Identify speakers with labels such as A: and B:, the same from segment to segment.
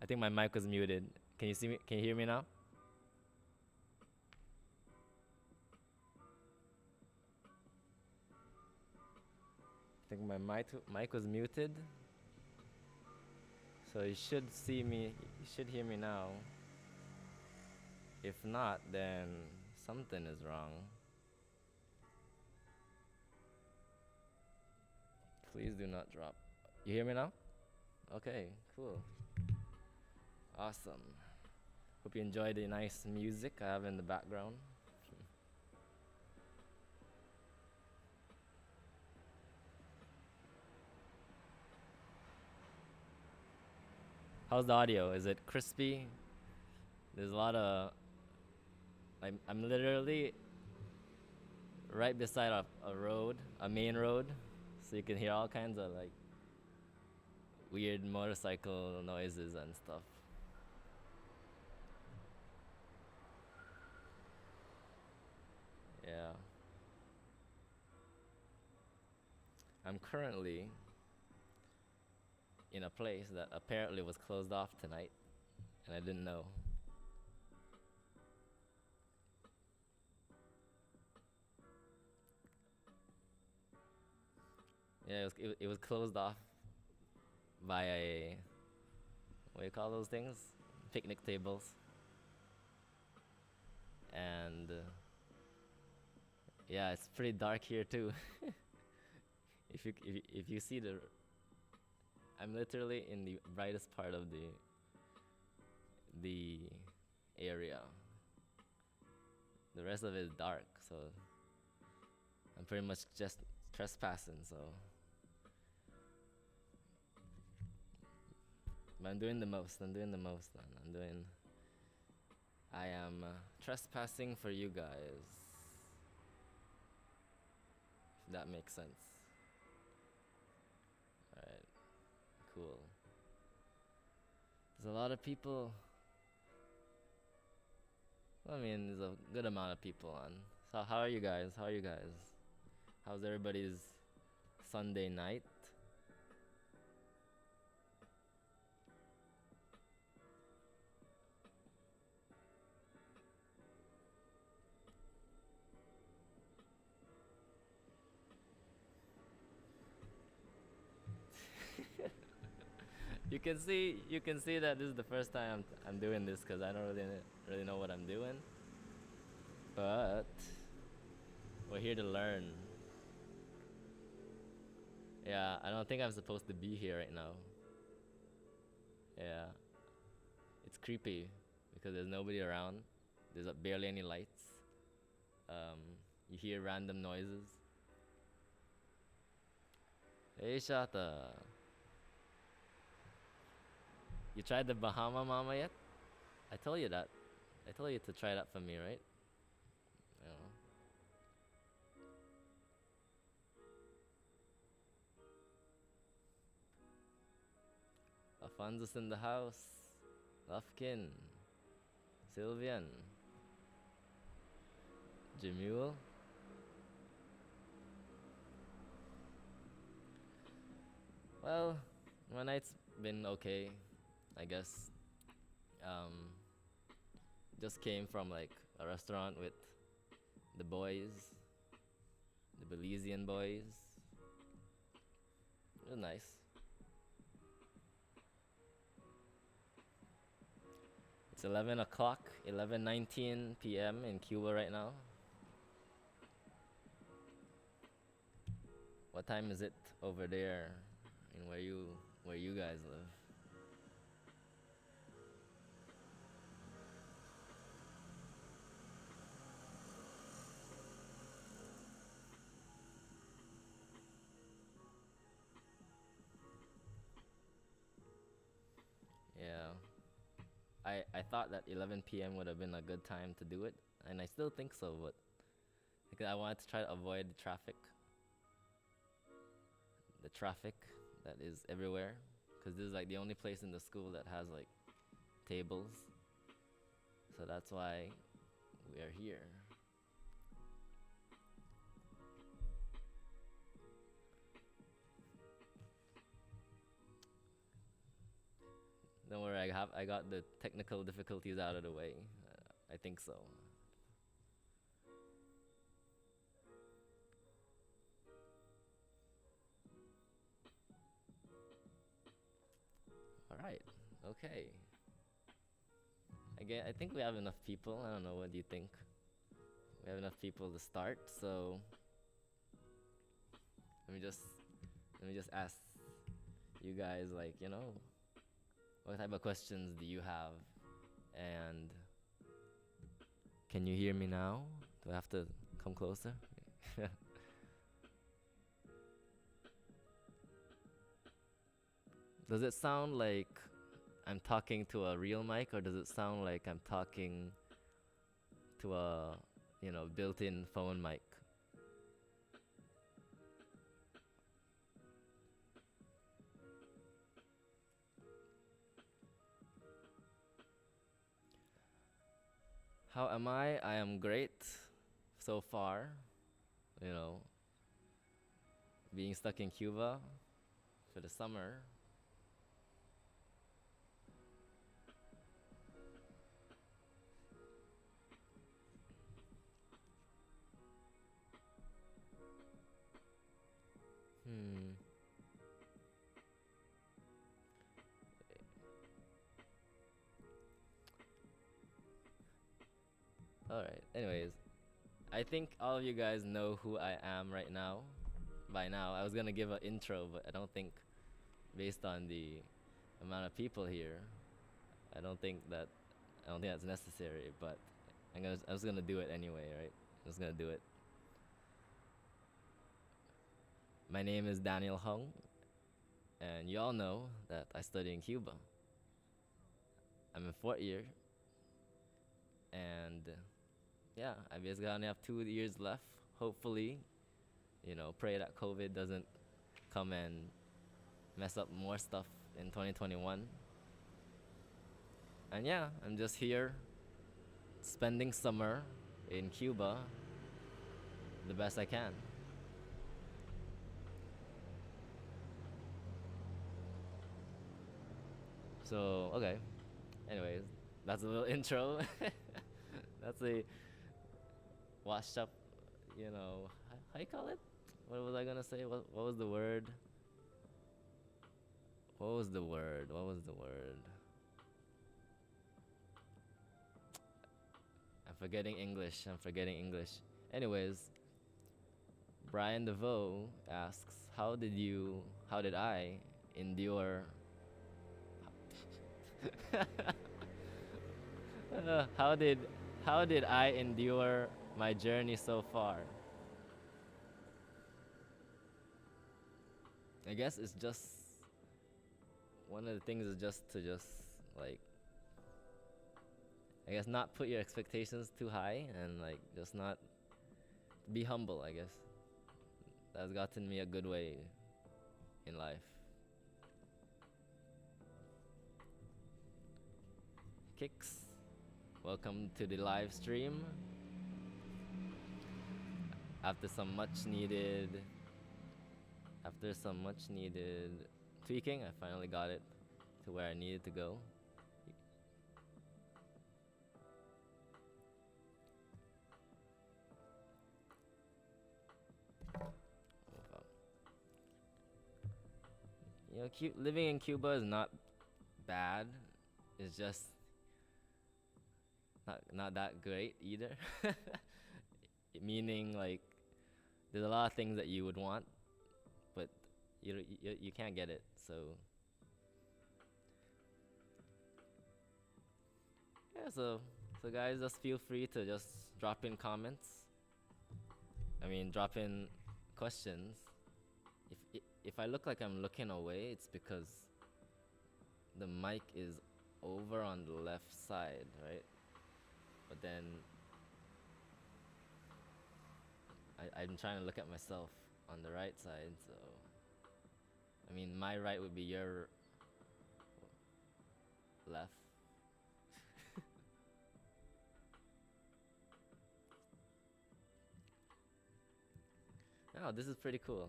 A: I think my mic was muted. Can you see me? Can you hear me now? I think my mic was muted. So you should see me, you should hear me now. If not, then something is wrong. Please do not drop. You hear me now? Okay, cool. Awesome. Hope you enjoy the nice music I have in the background. How's the audio? Is it crispy? There's a lot of... I'm literally right beside a road, a main road. So you can hear all kinds of like weird motorcycle noises and stuff. Yeah. I'm currently in a place that apparently was closed off tonight, and I didn't know. Yeah, it was closed off by a, what do you call those things? Picnic tables. And yeah, it's pretty dark here too. If you see the, I'm literally in the brightest part of the area. The rest of it is dark, so I'm pretty much just trespassing. So but I'm doing the most. I'm doing the most, man. I am trespassing for you guys. If that makes sense. Alright, cool. There's a lot of people. I mean, there's a good amount of people on. So how are you guys? How are you guys? How's everybody's Sunday night? You can see that this is the first time I'm doing this because I don't really know what I'm doing. But we're here to learn. Yeah, I don't think I'm supposed to be here right now. Yeah, it's creepy because there's nobody around. There's barely any lights. You hear random noises. Hey, Shata. You tried the Bahama Mama yet? I told you that. I told you to try that for me, right? You know. Alfonso's in the house. Lufkin. Sylvian. Jamul. Well, my night's been okay, I guess. Um, just came from like a restaurant with the boys, the Belizean boys. It was nice. It's 11 o'clock, 11:19 p.m. in Cuba right now. What time is it over there in where you guys live? Yeah. I thought that 11 p.m. would have been a good time to do it, and I still think so, but because I wanted to try to avoid the traffic that is everywhere, because this is like the only place in the school that has like tables, so that's why we are here. Don't worry, I got the technical difficulties out of the way. I think so. All right. Okay. I think we have enough people. I don't know. What do you think? We have enough people to start. So let me just ask you guys, like, what type of questions do you have? And can you hear me now? Do I have to come closer? Does it sound like I'm talking to a real mic, or does it sound like I'm talking to a, built-in phone mic? How am I? I am great so far. You know, being stuck in Cuba for the summer. Hmm. All right. Anyways, I think all of you guys know who I am right now. By now, I was gonna give an intro, but I don't think, based on the amount of people here, I don't think that I don't think that's necessary. But I was gonna do it anyway, right? I was gonna do it. My name is Daniel Hung, and you all know that I study in Cuba. I'm in fourth year, and yeah, I basically only have 2 years left. Hopefully, pray that COVID doesn't come and mess up more stuff in 2021. And yeah, I'm just here spending summer in Cuba the best I can. So, okay. Anyways, that's a little intro. That's a washed up, how you call it? What was I gonna say? What was the word? What was the word? What was the word? I'm forgetting English. Anyways, Brian DeVoe asks, how did I endure how did I endure my journey so far? I guess it's just one of the things is just to like, I guess, not put your expectations too high, and like just not be humble. I guess that's gotten me a good way in life. Kicks, welcome to the live stream. After some much needed tweaking, I finally got it to where I needed to go. Living in Cuba is not bad. It's just not that great either. Meaning, like, there's a lot of things that you would want, but you can't get it. So yeah, so guys, just feel free to just drop in comments. I mean, drop in questions. If I look like I'm looking away, it's because the mic is over on the left side, right? But then I'm trying to look at myself on the right side, so I mean, my right would be your left. Oh, this is pretty cool.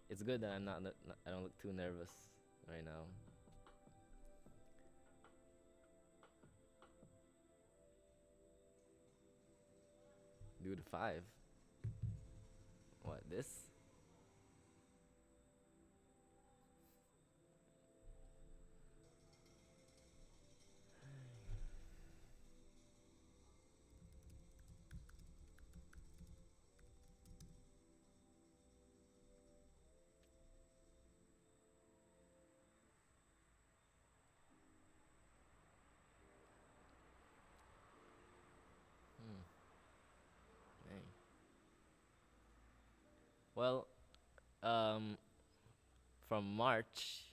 A: It's good that I don't look too nervous right now. 2 to 5. What, this? Hmm. Dang. Well, um, from March,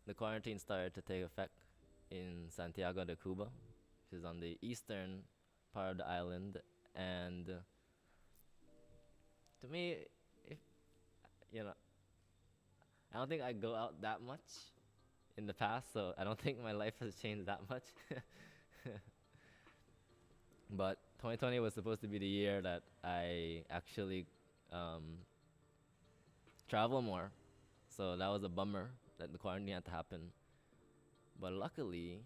A: the quarantine started to take effect in Santiago de Cuba, which is on the eastern part of the island. And to me, if you know, I don't think I go out that much in the past, so I don't think my life has changed that much. But 2020 was supposed to be the year that I actually um, travel more, so that was a bummer that the quarantine had to happen. But luckily,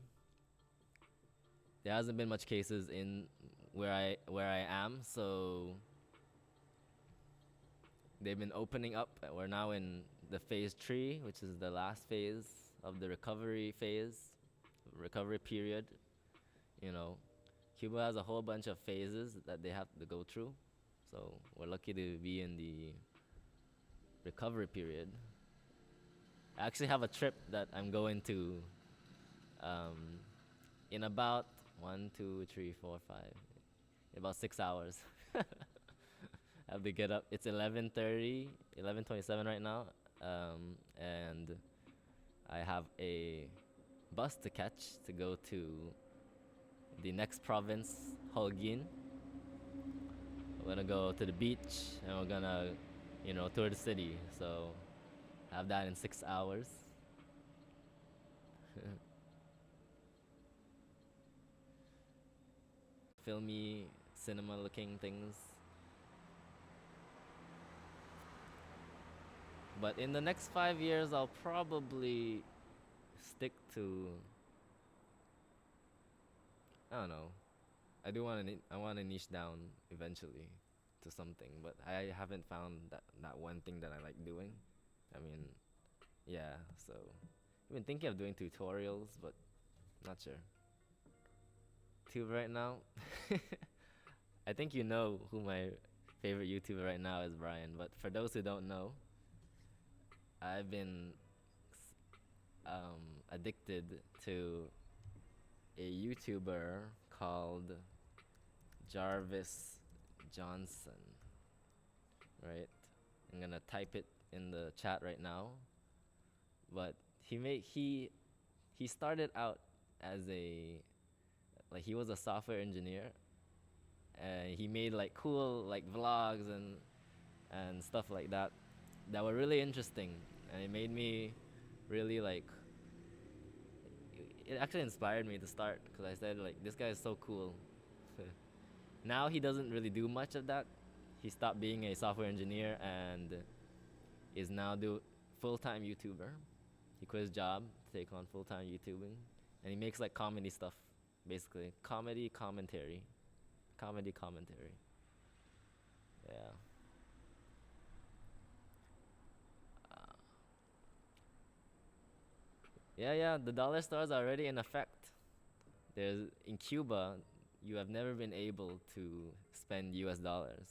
A: there hasn't been much cases in where I am, so they've been opening up. We're now in the phase 3, which is the last phase of the recovery period. You know, Cuba has a whole bunch of phases that they have to go through, so we're lucky to be in the recovery period. I actually have a trip that I'm going to um, in about 1, 2, 3, 4, 5, in about 6 hours. I have to get up. It's 11:30, 11:27 right now, and I have a bus to catch to go to the next province, Holguin. We're gonna go to the beach and we're gonna, tour the city. So I have that in 6 hours. Filmy, cinema-looking things. But in the next 5 years, I'll probably stick to. I don't know. I want to niche down eventually to something, but I haven't found that one thing that I like doing. I mean, yeah. So I've been thinking of doing tutorials, but not sure. YouTube right now. I think you know who my favorite YouTuber right now is, Brian. But for those who don't know, I've been addicted to a YouTuber called Jarvis Johnson. Right? I'm gonna type it in the chat right now. But he started out as he was a software engineer, and he made like cool like vlogs and stuff like that were really interesting, and it made me really like it actually inspired me to start because I said like this guy is so cool. Now he doesn't really do much of that. He stopped being a software engineer and is now do full-time YouTuber. He quit his job to take on full-time YouTubing, and he makes like comedy stuff, basically comedy commentary. Yeah. Uh, yeah. The dollar stores are already in effect. There's in Cuba, you have never been able to spend U.S. dollars,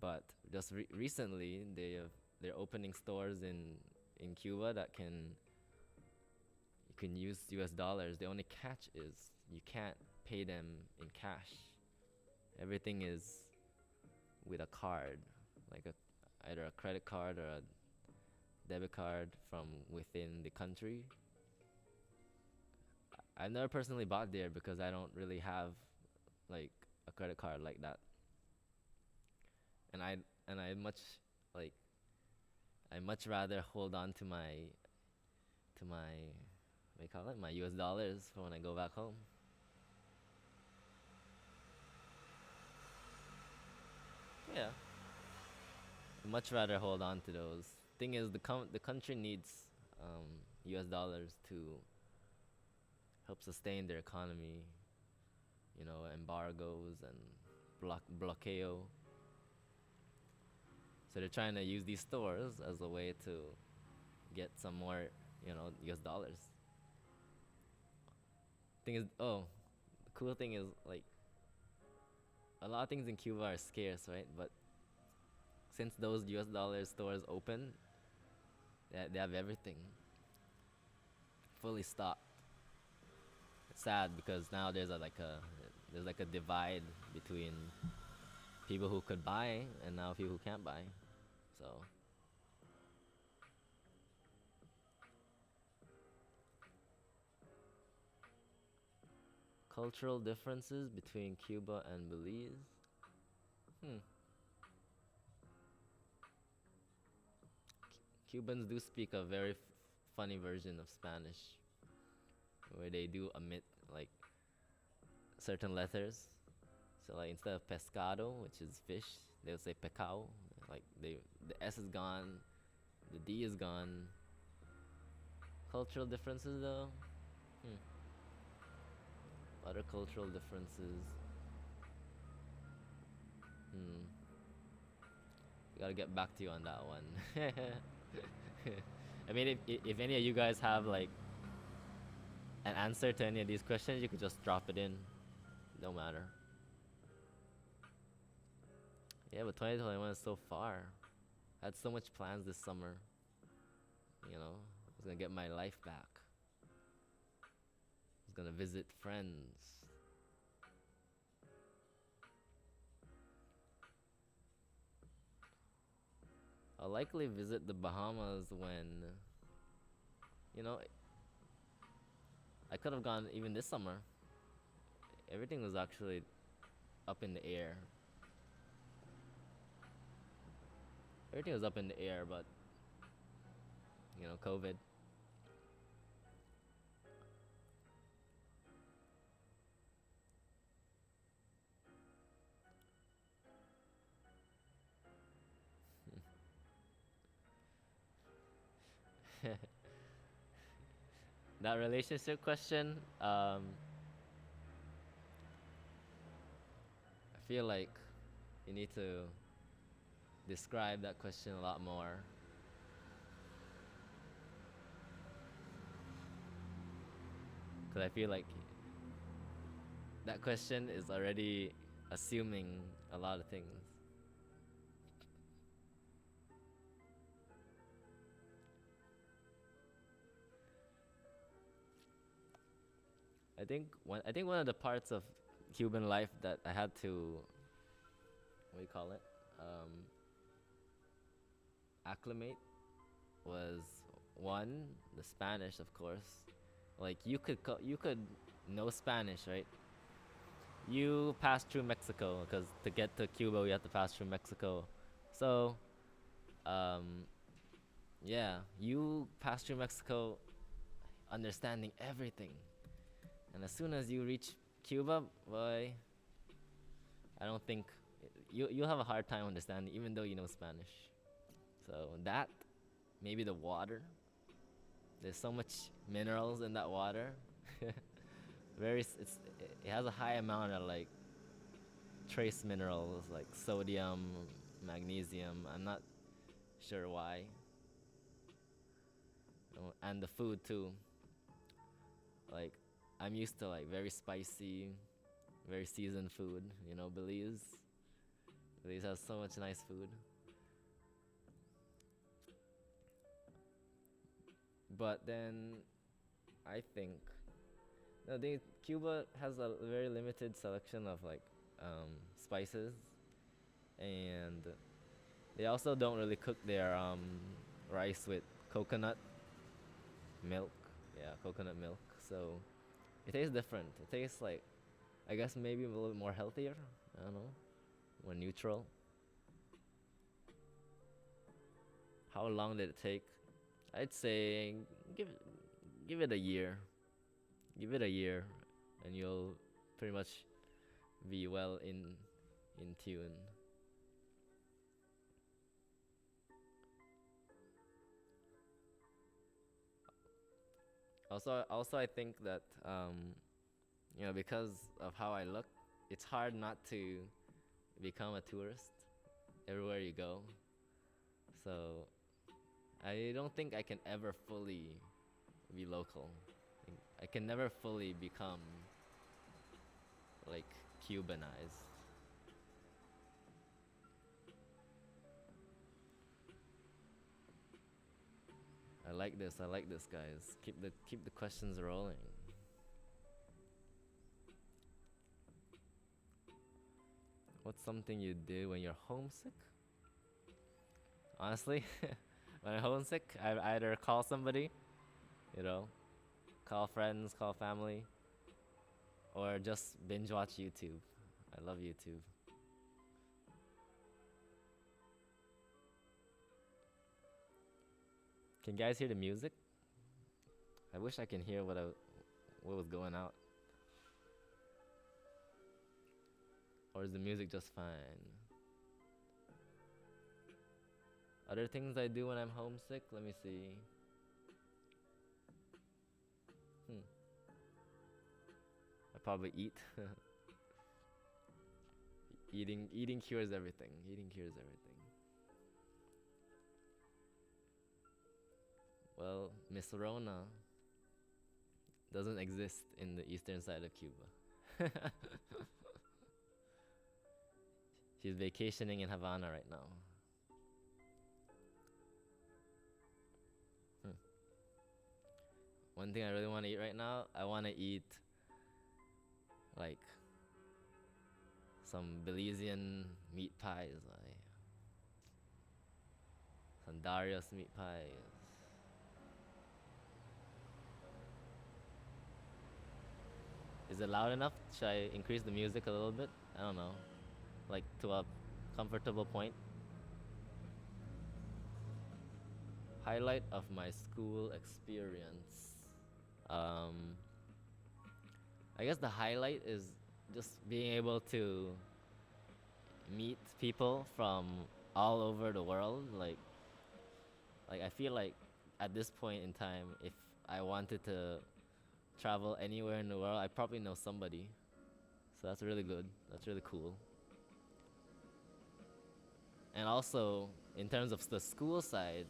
A: but just recently they're opening stores in Cuba that you can use U.S. dollars. The only catch is you can't pay them in cash. Everything is with a card, like either a credit card or a debit card from within the country. I've never personally bought there because I don't really have like a credit card like that, and I like I much rather hold on to my what do you call it, my U.S. dollars for when I go back home. Yeah, I'd much rather hold on to those. Thing is, the country needs U.S. dollars to help sustain their economy. Embargoes and bloqueo. So they're trying to use these stores as a way to get some more, US dollars. Thing is, oh, the cool thing is like a lot of things in Cuba are scarce, right? But since those US dollar stores open, they have everything fully stocked. It's sad because now there's like a divide between people who could buy and now people who can't buy. So cultural differences between Cuba and Belize. Hmm. Cubans do speak a very funny version of Spanish, where they do omit like certain letters. So like instead of pescado, which is fish, they would say pecao. Like the S is gone, the D is gone. Cultural differences though. Hmm. Other cultural differences. Hmm. Gotta get back to you on that one. I mean, if any of you guys have like an answer to any of these questions, you could just drop it in. No matter. Yeah, but 2021 is so far. I had so much plans this summer. I was gonna get my life back. I was gonna visit friends. I'll likely visit the Bahamas when, you know, I could have gone even this summer. Everything was actually up in the air. Everything was up in the air, but, COVID. That relationship question, I feel like you need to describe that question a lot more. Because I feel like that question is already assuming a lot of things. I think one of the parts of Cuban life that I had to, what do you call it, acclimate was one, the Spanish, of course. Like you could know Spanish, right? You pass through Mexico because to get to Cuba you have to pass through Mexico. So, um, yeah, you pass through Mexico understanding everything. And as soon as you reach Cuba, boy, I don't think you'll have a hard time understanding, even though you know Spanish. So that, maybe the water. There's so much minerals in that water. It has a high amount of like trace minerals like sodium, magnesium. I'm not sure why. And the food too. Like I'm used to like very spicy, very seasoned food. Belize. Belize has so much nice food. But then, I think, no, Cuba has a very limited selection of like spices, and they also don't really cook their rice with coconut milk. Yeah, coconut milk. So it tastes different. It tastes like, I guess maybe a little bit more healthier. I don't know, more neutral. How long did it take? I'd say give it a year. Give it a year, and you'll pretty much be well in tune. Also, I think that because of how I look, it's hard not to become a tourist everywhere you go. So I don't think I can ever fully be local. I can never fully become like Cubanized. I like this. I like this, guys. Keep the questions rolling. What's something you do when you're homesick? Honestly, when I'm homesick, I either call somebody, you know, call friends, call family, or just binge watch YouTube. I love YouTube. Can you guys hear the music? I wish I can hear what was going out. Or is the music just fine? Other things I do when I'm homesick? Let me see. Hmm. I probably eat. Eating cures everything. Eating cures everything. Well, Miss Rona doesn't exist in the eastern side of Cuba. She's vacationing in Havana right now. Hmm. One thing I really want to eat right now, I want to eat like some Belizean meat pies, like some Darius meat pies. Is it loud enough? Should I increase the music a little bit? I don't know. Like to a comfortable point. Highlight of my school experience. Um, I guess the highlight is just being able to meet people from all over the world. Like I feel like at this point in time, if I wanted to travel anywhere in the world, I probably know somebody. So that's really good. That's really cool. And also, in terms of the school side,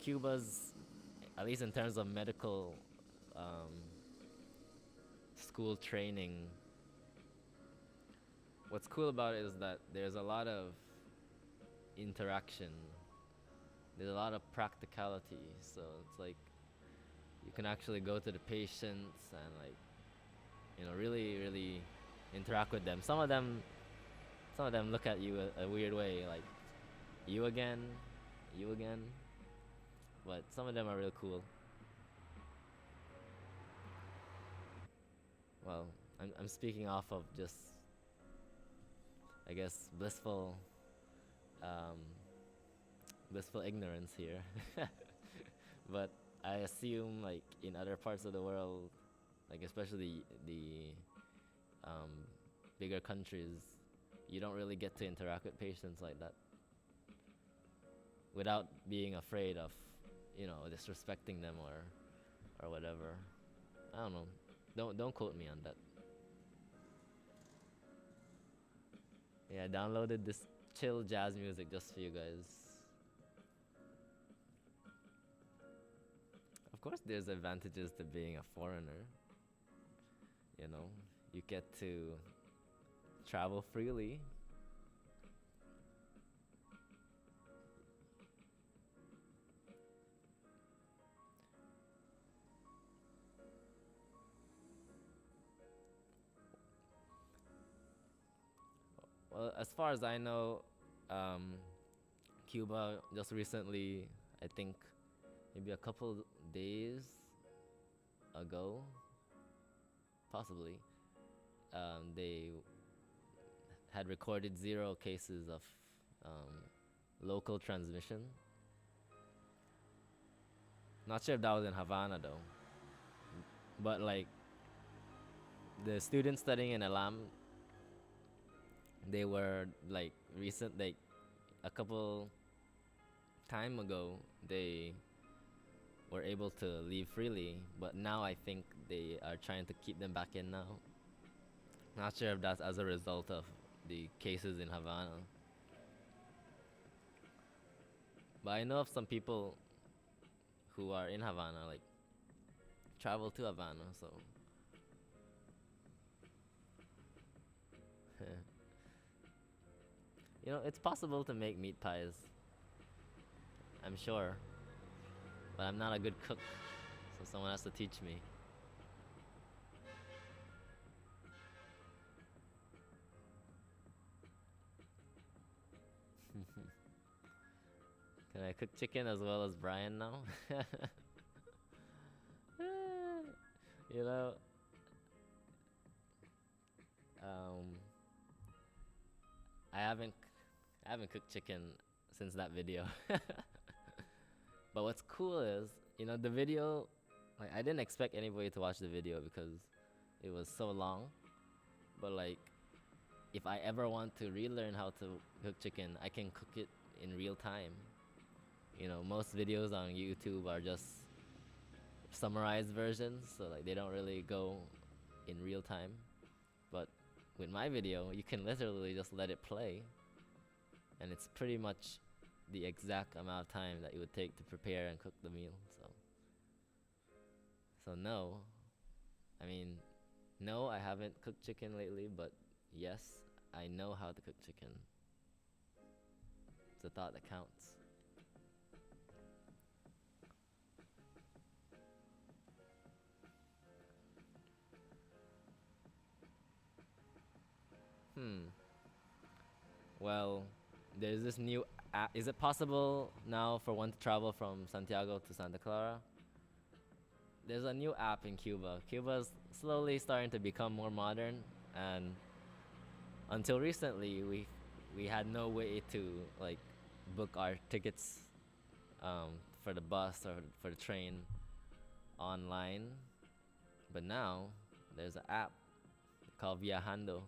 A: Cuba's, at least in terms of medical um, school training, what's cool about it is that there's a lot of interaction. There's a lot of practicality. So it's like you can actually go to the patients and really, really interact with them. Some of them look at you a weird way, like you again, you again. But some of them are real cool. Well, I'm speaking off of just, I guess, um, blissful ignorance here. But I assume like in other parts of the world, like especially the um, bigger countries, you don't really get to interact with patients like that without being afraid of, disrespecting them or whatever. I don't know. Don't quote me on that. Yeah, I downloaded this chill jazz music just for you guys. Of course, there's advantages to being a foreigner. You know, you get to travel freely. Well, as far as I know, um, Cuba just recently, I think maybe a couple days ago, possibly, they had recorded 0 cases of um, local transmission. Not sure if that was in Havana though, but like the students studying in Alam, they were like a couple time ago they were able to leave freely, but now I think they are trying to keep them back in now. Not sure if that's as a result of the cases in Havana, but I know of some people who are in Havana, like travel to Havana. So it's possible to make meat pies. I'm sure, but I'm not a good cook, so someone has to teach me. Can I cook chicken as well as Brian now? you know, um, I haven't cooked chicken since that video. But what's cool is, the video. Like, I didn't expect anybody to watch the video because it was so long. But like, if I ever want to relearn how to cook chicken, I can cook it in real time. Most videos on YouTube are just summarized versions, so like they don't really go in real time. But with my video, you can literally just let it play, and it's pretty much the exact amount of time that it would take to prepare and cook the meal. So no, I mean, no, I haven't cooked chicken lately, but yes, I know how to cook chicken. It's a thought that counts. Well, there's this new app. Is it possible now for one to travel from Santiago to Santa Clara? There's a new app in Cuba. Cuba's slowly starting to become more modern, and until recently, we had no way to like book our tickets for the bus or for the train online. But now there's an app called Viajando.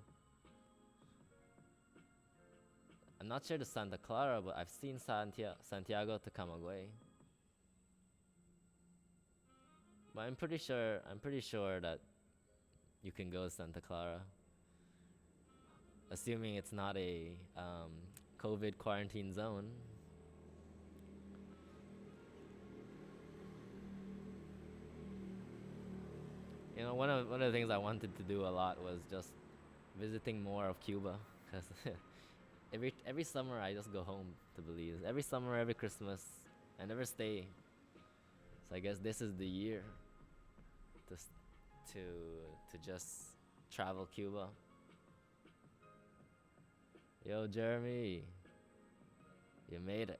A: I'm not sure to Santa Clara, but I've seen Santiago to Camagüey. But I'm pretty sure that you can go to Santa Clara, assuming it's not a COVID quarantine zone. One of the things I wanted to do a lot was just visiting more of Cuba, because every summer I just go home to Belize. Every summer, every Christmas, I never stay. So I guess this is the year to to just travel Cuba. Yo, Jeremy, you made it.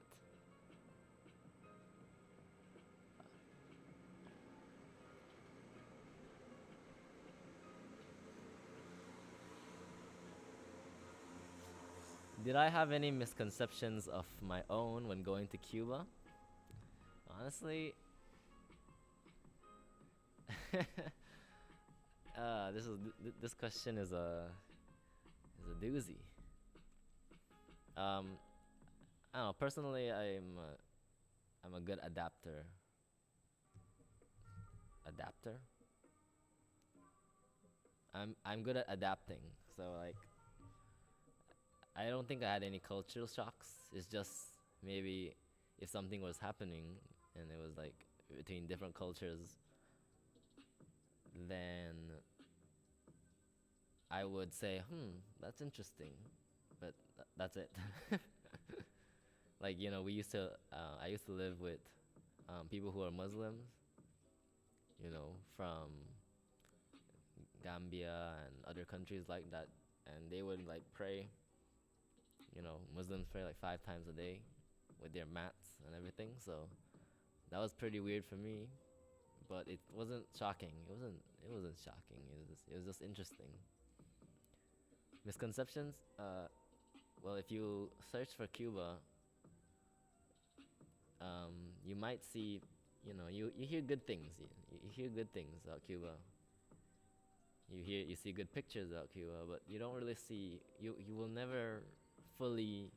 A: Did I have any misconceptions of my own when going to Cuba? Honestly, this question is a doozy. I don't know. Personally, I'm a good adapter. Adapter. I'm good at adapting. So like, I don't think I had any cultural shocks. It's just maybe if something was happening and it was like between different cultures, then I would say, that's interesting, but that's it. Like, I used to live with people who are Muslims, from Gambia and other countries like that, and they would like pray. Muslims pray like 5 times a day with their mats and everything. So that was pretty weird for me, but it wasn't shocking. It wasn't shocking. It was just interesting. Misconceptions. Well, if you search for Cuba, you might see, you hear good things. You hear good things about Cuba. You see good pictures about Cuba, but you don't really see. You will never fully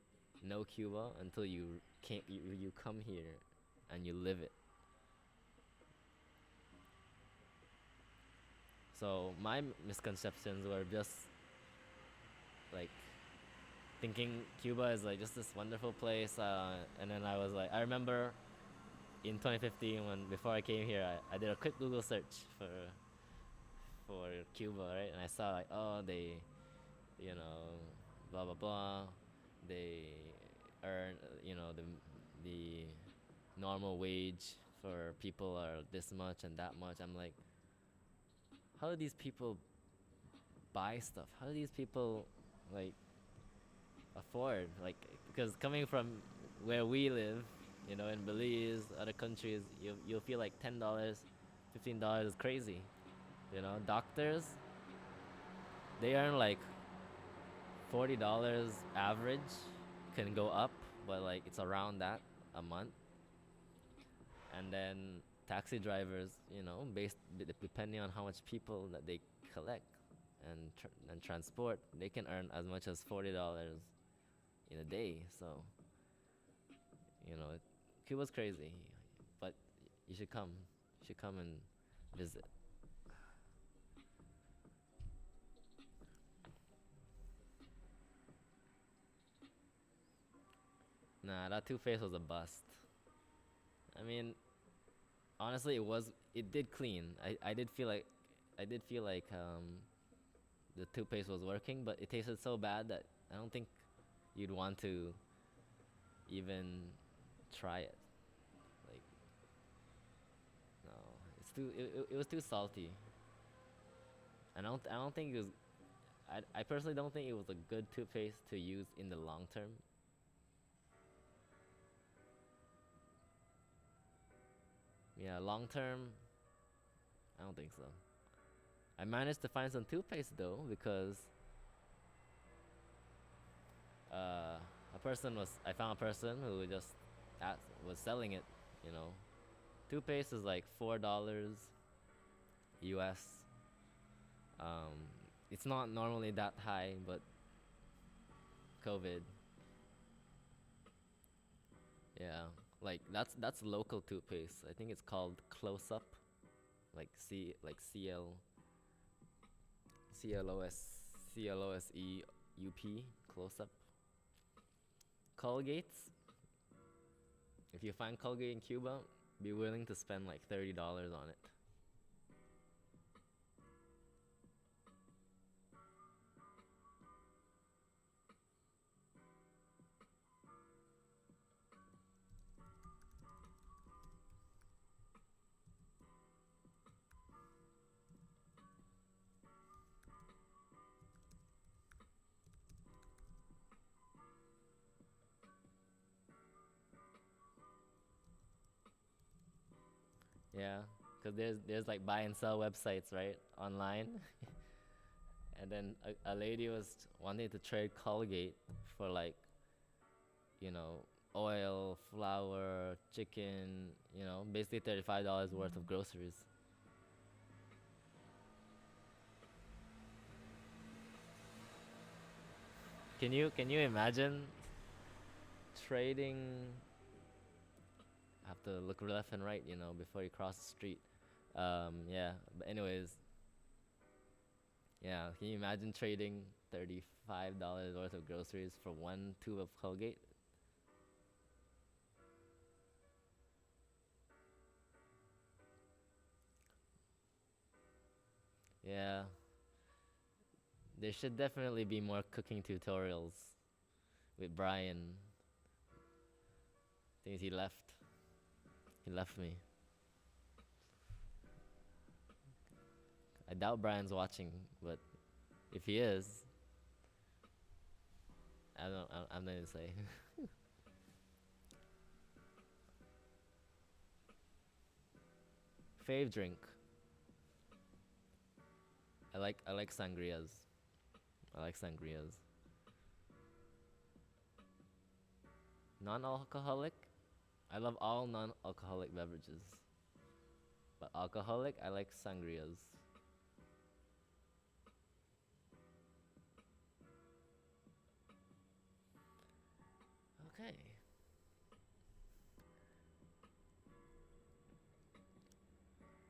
A: know Cuba until you come here and you live it. So my misconceptions were just like thinking Cuba is like just this wonderful place. And then I was like, I remember in 2015 when before I came here, I did a quick Google search for Cuba, right? And I saw like, oh, they, you know, blah blah blah, they earn, the normal wage for people are this much and that much. I'm like, how do these people buy stuff? How do these people like afford? Like, because coming from where we live, in Belize, other countries, you'll feel like $10, $15 is crazy. Doctors, they earn like $40 average, can go up, but like it's around that a month. And then taxi drivers, based depending on how much people that they collect and transport, they can earn as much as $40 in a day. So, you know, Cuba's crazy, but you should come. You should come and visit. Nah, that Two Face was a bust. I mean, honestly, it did clean. I did feel like the toothpaste was working, but it tasted so bad that I don't think you'd want to even try it. Like, no, it was too salty, and I don't think it was. I personally don't think it was a good toothpaste to use in the long term. Yeah, long term, I don't think so. I managed to find some toothpaste though because I found a person who just was selling it. You know, toothpaste is like $4 US. Um, it's not normally that high, but COVID, yeah, like that's local toothpaste. I think it's called Close Up, like CLOSEUP, Close Up. Colgate's. If you find Colgate in Cuba, be willing to spend like $30 on it. Yeah, because there's like buy and sell websites, right, online. And then a lady was wanting to trade Colgate for like, oil, flour, chicken, basically $35 worth of groceries. Can you imagine trading? Have to look left and right, before you cross the street. Yeah. But anyways, yeah. Can you imagine trading $35 worth of groceries for one tube of Colgate? Yeah. There should definitely be more cooking tutorials with Brian. Things he left. He left me. I doubt Brian's watching, but if he is, I don't. I'm not gonna say. Fave drink. I like sangrias. I like sangrias. Non-alcoholic. I love all non-alcoholic beverages, but alcoholic, I like sangrias. Okay.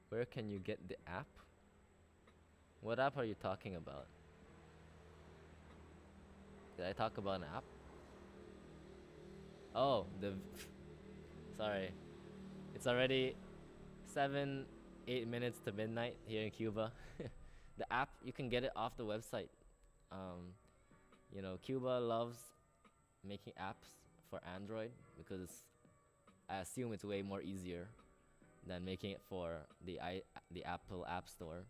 A: Where can you get the app? What app are you talking about? Did I talk about an app? Oh, sorry. It's already 7, 8 minutes to midnight here in Cuba. The app, you can get it off the website. Um, Cuba loves making apps for Android because I assume it's way more easier than making it for the Apple App Store.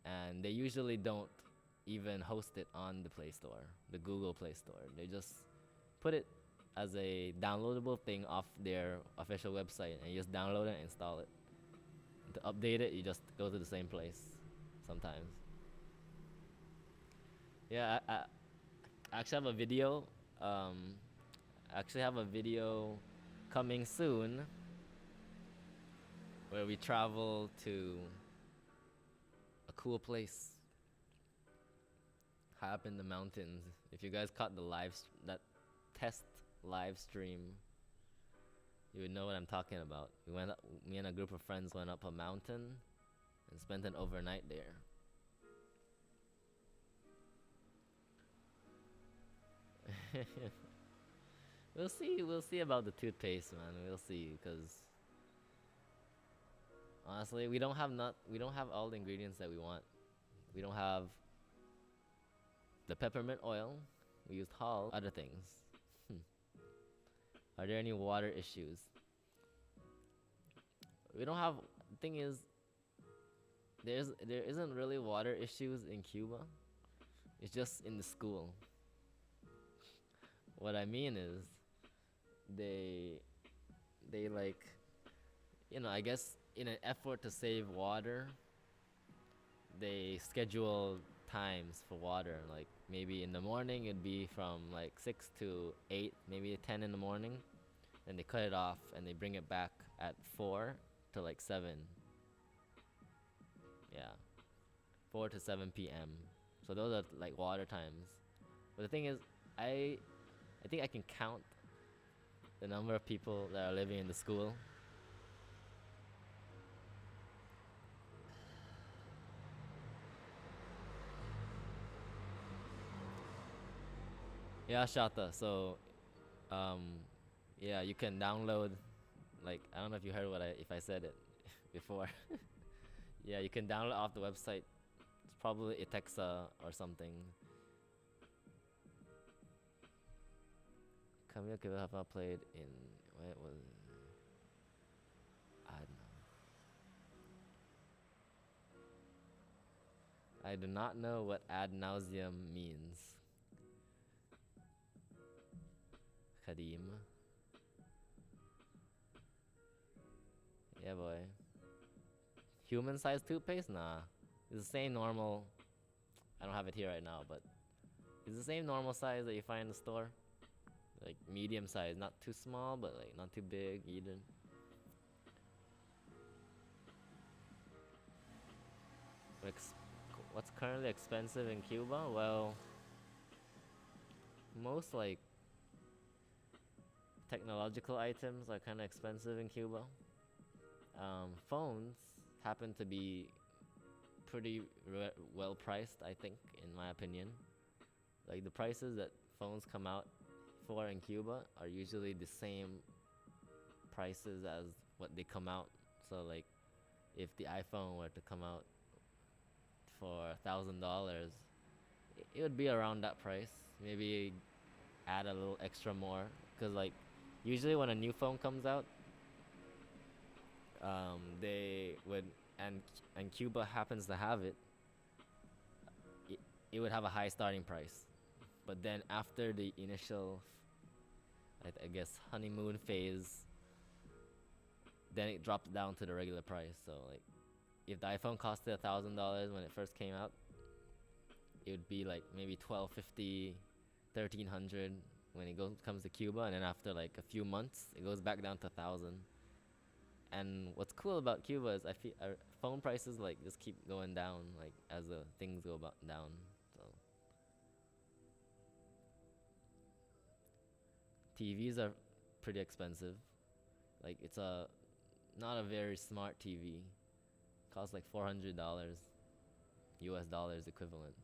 A: And they usually don't even host it on the Play Store, the Google Play Store. They just put it as a downloadable thing off their official website, and you just download it and install it. To update it, you just go to the same place sometimes. Yeah, I actually have a video. Coming soon where we travel to a cool place high up in the mountains. If you guys caught that test live stream, you would know what I'm talking about. Me and a group of friends went up a mountain and spent an overnight there. We'll see about the toothpaste, man. We'll see, because honestly, we don't have all the ingredients that we want. We don't have the peppermint oil. We used other things. Are there any water issues? We don't have. The thing is, there isn't really water issues in Cuba. It's just in the school. What I mean is, they like, I guess in an effort to save water, they schedule times for water. Like maybe in the morning it'd be from like 6 to 8, maybe 10 in the morning. Then they cut it off and they bring it back at 4 to like 7. Yeah, 4 to 7 p.m. So those are like water times. But the thing is, I think I can count the number of people that are living in the school. Yeah, Shata. So, yeah, you can download. Like, I don't know if you heard if I said it before. Yeah, you can download off the website. It's probably Itexa or something. Camille could have not played in what was I don't know. I do not know what ad nauseum means. Kadim. Yeah, boy. Human-sized toothpaste? Nah. It's the same normal. I don't have it here right now, but it's the same normal size that you find in the store. Like medium size, not too small, but like not too big either. What's currently expensive in Cuba? Well, most like technological items are kind of expensive in Cuba. Phones happen to be pretty well priced, I think, in my opinion. Like the prices that phones come out for in Cuba are usually the same prices as what they come out. So like, if the iPhone were to come out for $1,000, it would be around that price. Maybe add a little extra more, because like usually when a new phone comes out, they would and Cuba happens to have it. It would have a high starting price, but then after the initial, I guess, honeymoon phase, then it drops down to the regular price. So like, if the iPhone costed $1,000 when it first came out, it would be like maybe $1,250, $1,300 when it comes to Cuba, and then after like a few months, it goes back down to 1,000. And what's cool about Cuba is I feel our phone prices like just keep going down, like as the things go down. So TVs are pretty expensive. Like it's not a very smart TV. Costs like $400 US dollars equivalent.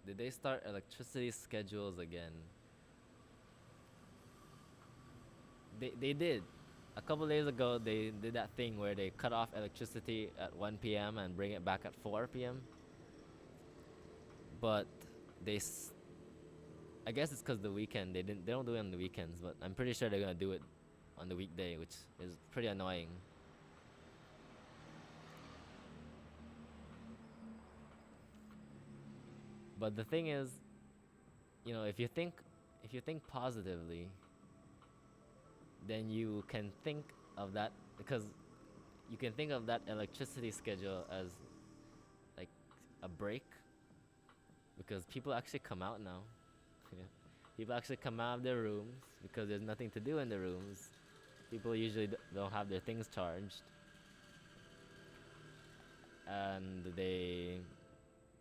A: did they start electricity schedules again? They did. A couple days ago, they did that thing where they cut off electricity at 1 p.m. and bring it back at 4 p.m. But they, I guess it's because the weekend they don't do it on the weekends, but I'm pretty sure they're gonna do it on the weekday, which is pretty annoying. But the thing is, if you think positively, then you can think of that because you can think of that electricity schedule as like a break because people actually come out now. Yeah. People actually come out of their rooms because there's nothing to do in the rooms. People usually don't have their things charged, and they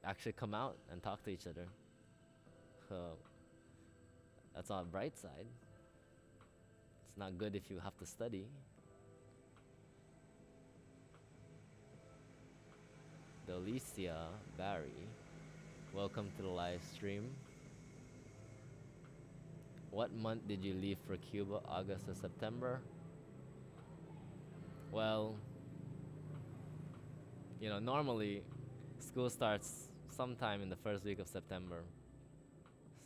A: actually come out and talk to each other. So that's on the bright side. It's not good if you have to study. Delicia Barry, welcome to the live stream. What month did you leave for Cuba? August or September? Well, normally school starts sometime in the first week of September.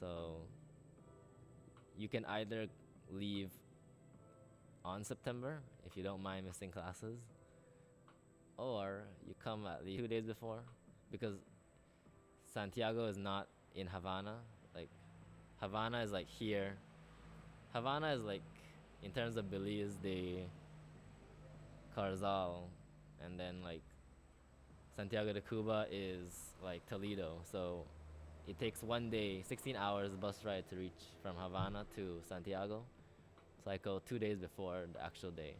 A: So you can either leave on September if you don't mind missing classes, or you come at least 2 days before because Santiago is not in Havana. Like, Havana is like here. Havana is like, in terms of Belize, the Carzal, and then like Santiago de Cuba is like Toledo. So it takes 1 day, 16 hours bus ride to reach from Havana to Santiago. So I go 2 days before the actual day.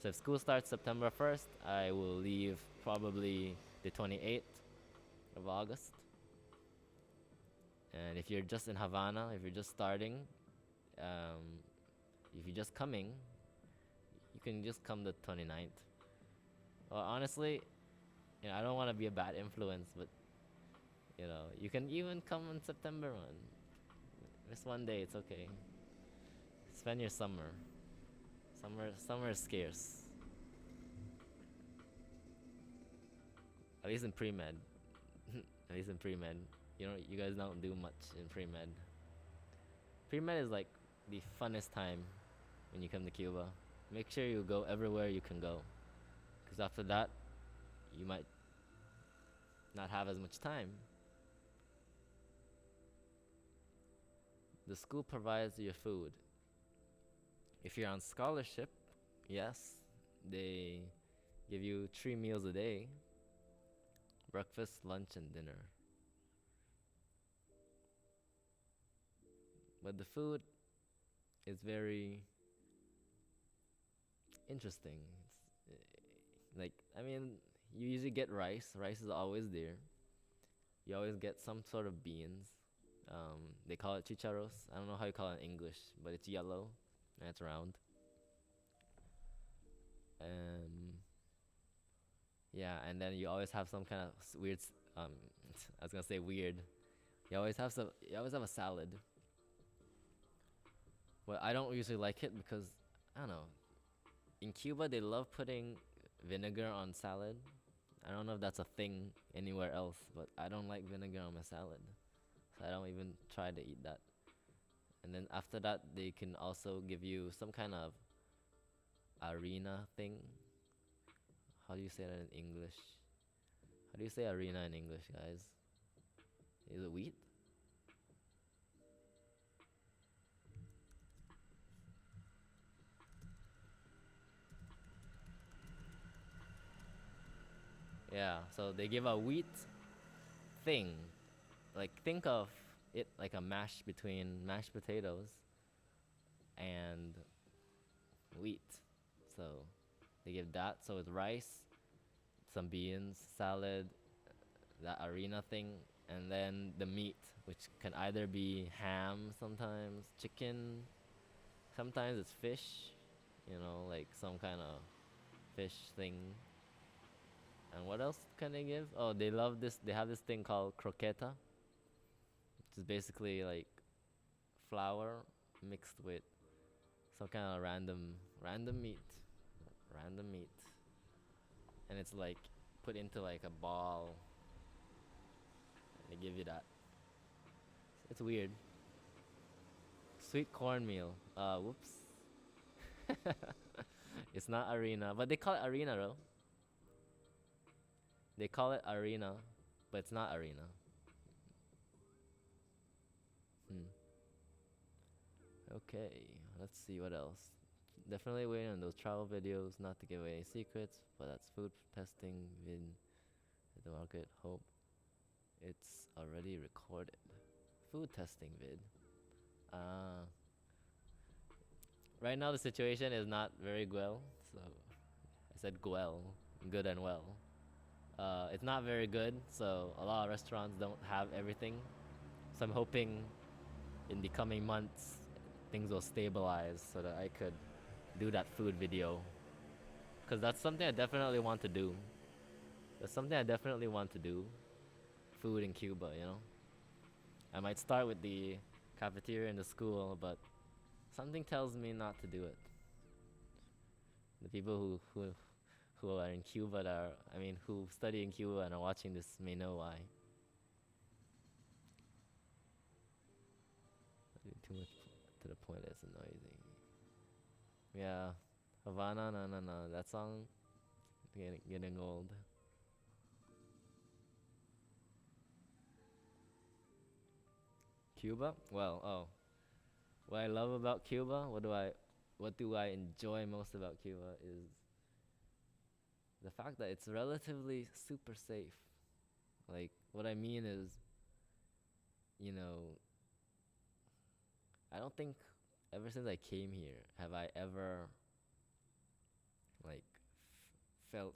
A: So if school starts September 1st, I will leave probably the 28th of August. And if you're just in Havana, if you're just starting, if you're just coming, you can just come the 29th. Well, honestly, I don't want to be a bad influence, but you can even come on September 1. Miss 1 day, it's okay. Spend your summer. Summer is scarce. At least in pre-med. At least in pre-med. You guys don't do much in pre-med. Pre-med is like the funnest time when you come to Cuba. Make sure you go everywhere you can go. Because after that, you might not have as much time. The school provides your food. If you're on scholarship, yes, they give you 3 meals a day: breakfast, lunch, and dinner. But the food is very interesting. You usually get rice. Rice is always there. You always get some sort of beans. They call it chicharros. I don't know how you call it in English, but it's yellow and it's round. Yeah, and then you always have some kind of weird. I was gonna say weird. You always have some. You always have a salad. Well, I don't usually like it because I don't know. In Cuba, they love putting vinegar on salad. I don't know if that's a thing anywhere else, but I don't like vinegar on my salad, so I don't even try to eat that. And then after that, they can also give you some kind of arena thing. How do you say that in English? How do you say arena in English, guys? Is it wheat? Yeah, so they give a wheat thing. Like, think of it like a mash between mashed potatoes and wheat. So they give that. So it's rice, some beans, salad, that arena thing, and then the meat, which can either be ham sometimes, chicken, sometimes it's fish, like some kind of fish thing. And what else can they give? Oh, they love this. They have this thing called croqueta. which is basically like flour mixed with some kind of random meat, and it's like put into like a ball, and they give you that. It's weird. Sweet cornmeal. Whoops. It's not arena, but they call it arena, though. They call it arena, but it's not arena. Hmm. Okay, let's see what else. Definitely waiting on those travel videos, not to give away any secrets, but that's food testing vid at the market. Hope it's already recorded. Food testing vid. Right now the situation is not very well, so I said well, good and well. It's not very good, so a lot of restaurants don't have everything. So I'm hoping in the coming months things will stabilize so that I could do that food video. Cause that's something I definitely want to do. That's something I definitely want to do. Food in Cuba, you know. I might start with the cafeteria in the school, but something tells me not to do it. The people who are in Cuba that are, I mean, who study in Cuba and are watching this may know why. Too much to the point that's noisy. Yeah, Havana, no. That song getting old. Cuba? Well, oh, what I love about Cuba, what do I enjoy most about Cuba is the fact that it's relatively super safe. Like, what I mean is, you know, I don't think ever since I came here have I ever like felt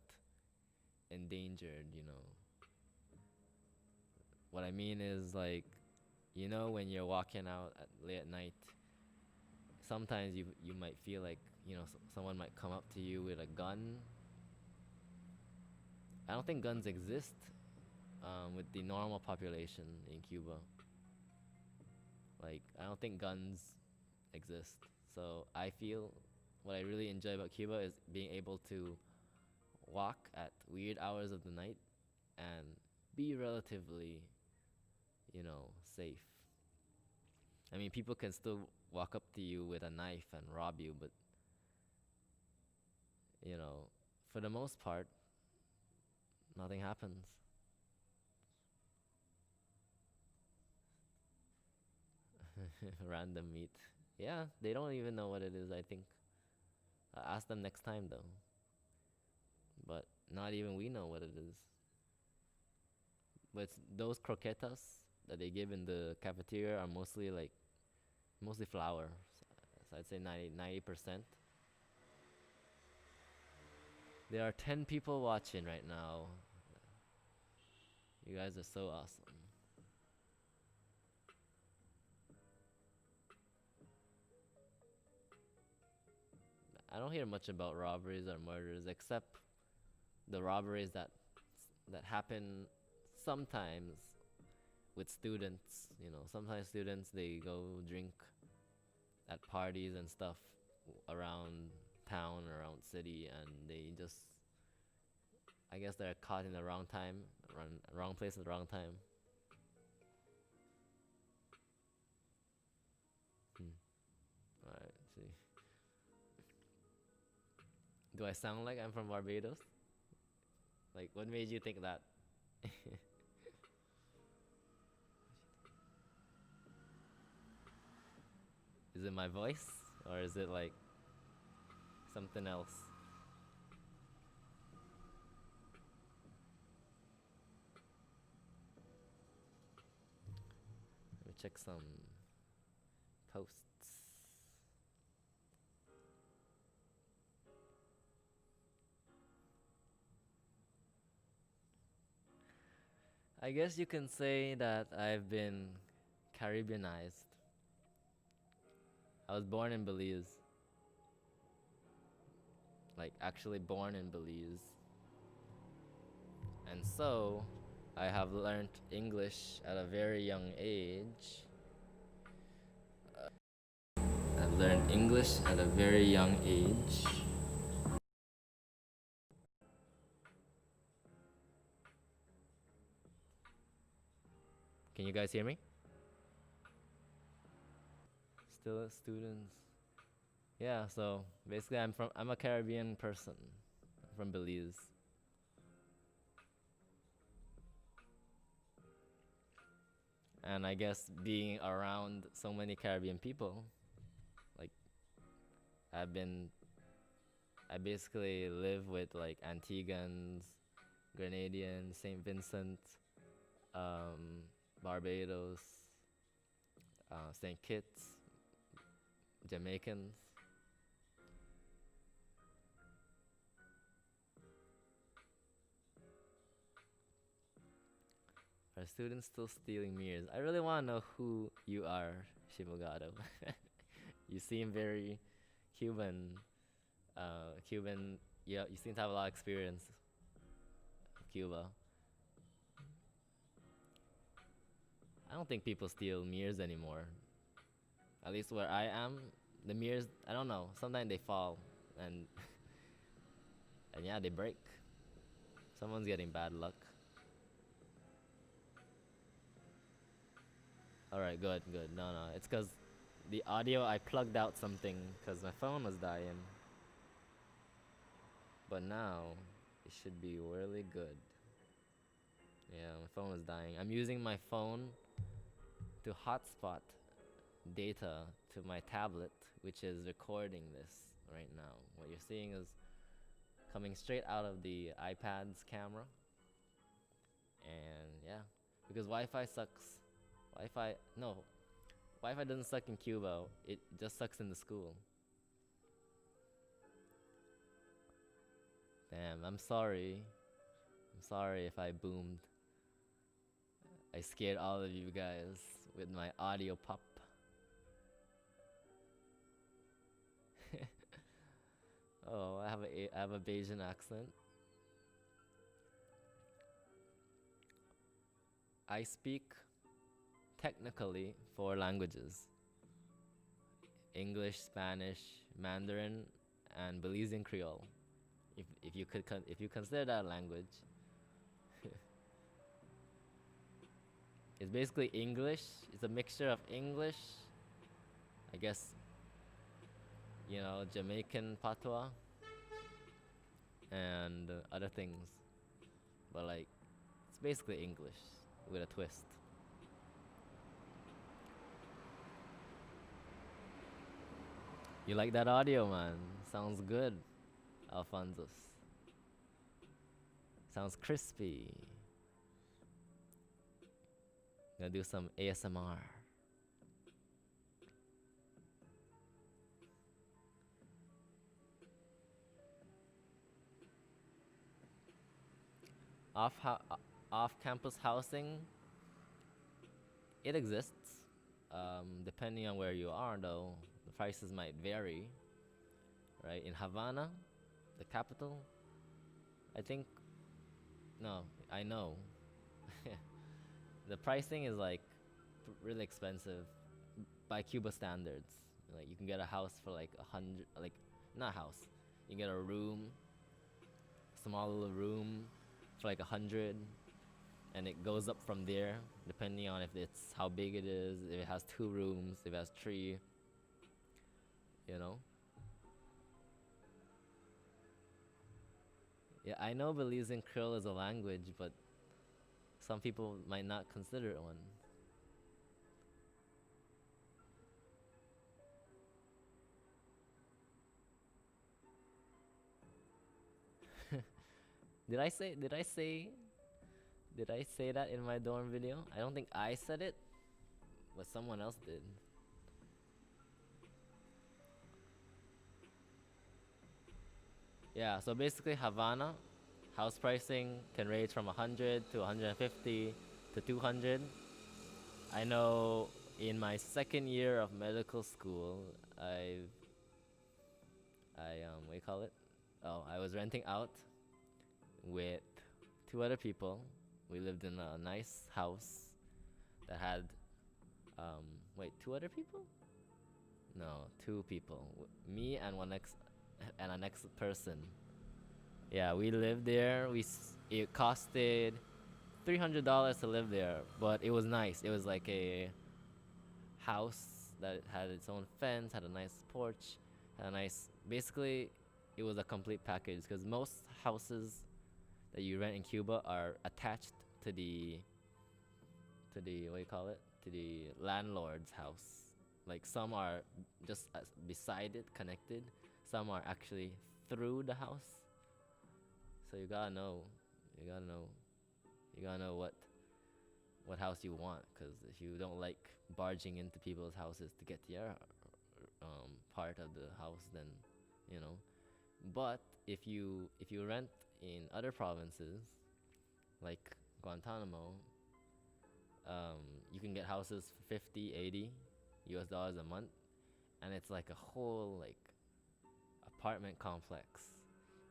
A: endangered, you know. What I mean is like, you know, when you're walking out late at night, sometimes you might feel like, you know, someone might come up to you with a gun. I don't think guns exist with the normal population in Cuba. Like, I don't think guns exist. So I feel what I really enjoy about Cuba is being able to walk at weird hours of the night and be relatively, you know, safe. I mean, people can still walk up to you with a knife and rob you, but, you know, for the most part, nothing happens. Random meat. Yeah, they don't even know what it is, I think. Ask them next time, though. But not even we know what it is. But those croquetas that they give in the cafeteria are mostly flour. So I'd say 90%. There are 10 people watching right now. You guys are so awesome. I don't hear much about robberies or murders except the robberies that happen sometimes with students. You know, sometimes students they go drink at parties and stuff around town, around city, and they just, I guess they're caught in the wrong time, wrong place at the wrong time. Alright, see. Do I sound like I'm from Barbados? Like, what made you think that? Is it my voice? Or is it like something else? Let me check some posts. I guess you can say that I've been Caribbeanized. I was born in Belize. Like, actually born in Belize. And so, I have learned English at a very young age. I learned English at a very young age. Can you guys hear me? Still students. Yeah, so basically I'm a Caribbean person. I'm from Belize. And I guess being around so many Caribbean people, like I've been I basically live with like Antiguans, Grenadians, St. Vincent, um, Barbados, St. Kitts, Jamaicans. Are students still stealing mirrors? I really want to know who you are, Shimogado. You seem very Cuban. Cuban. Yeah, you seem to have a lot of experience of Cuba. I don't think people steal mirrors anymore. At least where I am, the mirrors. I don't know. Sometimes they fall, and and yeah, they break. Someone's getting bad luck. All right, good, good. No, no, it's because the audio I plugged out something because my phone was dying. But now it should be really good. Yeah, my phone was dying. I'm using my phone to hotspot data to my tablet, which is recording this right now. What you're seeing is coming straight out of the iPad's camera. And yeah, because Wi-Fi sucks. Wi-Fi, no, Wi-Fi doesn't suck in Cuba. It just sucks in the school. Damn, I'm sorry. I'm sorry if I boomed. I scared all of you guys with my audio pop. Oh, I have a Bayesian accent. I speak technically 4 languages: English, Spanish, Mandarin, and Belizean Creole. If you consider that a language, it's basically English. It's a mixture of English, I guess, Jamaican patois and other things. But like, it's basically English with a twist. You like that audio, man? Sounds good, Alphonsus. Sounds crispy. Gonna do some ASMR. Off off-campus housing, it exists. Depending on where you are, though, the prices might vary. Right in Havana, the capital, I think. No, I know. The pricing is like really expensive by Cuba standards. Like you can get a house for like 100, like not a house. You can get a room, small little room for like 100, and it goes up from there depending on if it's how big it is, if it has 2 rooms, if it has 3, you know. Yeah, I know Belizean Creole is a language, but some people might not consider it one. Did I say did I say did I say that in my dorm video? I don't think I said it, but someone else did. Yeah, so basically Havana house pricing can range from 100 to 150 to 200. I know in my second year of medical school, what do you call it? Oh, I was renting out with 2 other people, We lived in a nice house that had, wait, two other people? No, two people. Me and and an ex person. Yeah, we lived there. It costed $300 to live there, but it was nice. It was like a house that had its own fence, had a nice porch, had a nice. Basically, it was a complete package because most houses that you rent in Cuba are attached to the what do you call it, to the landlord's house. Like some are just beside it, connected. Some are actually through the house. So you gotta know, you gotta know, you gotta know what house you want. Because if you don't like barging into people's houses to get to your part of the house, then you know. But if you rent in other provinces like Guantanamo, you can get houses for 50, 80 US dollars a month, and it's like a whole like apartment complex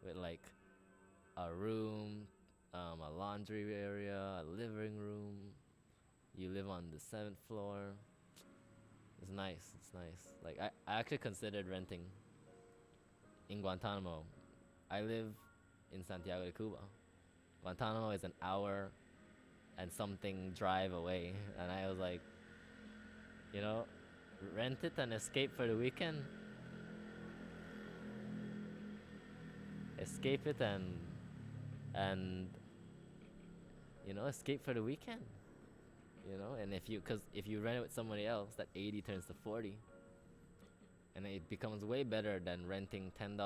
A: with like a room, a laundry area, a living room. You live on the 7th floor. It's nice. It's nice. Like I actually considered renting in Guantanamo. I live in Santiago de Cuba. Guantanamo is an hour and something drive away, and I was like, you know, rent it and escape for the weekend. Escape it and escape for the weekend. And if you rent it with somebody else, that 80 turns to 40, and it becomes way better than renting $10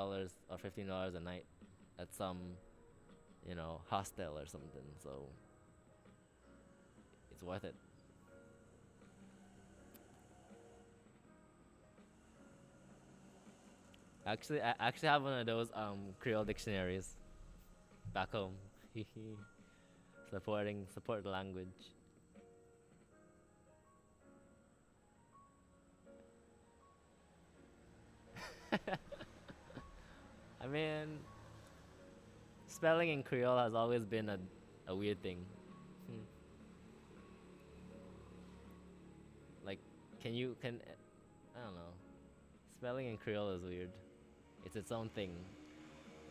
A: or $15 a night at some hostel or something. So it's worth it. Actually, I actually have one of those Creole dictionaries back home. Support the language. I mean, spelling in Creole has always been a weird thing. Hmm. Like, can I don't know. Spelling in Creole is weird. It's its own thing,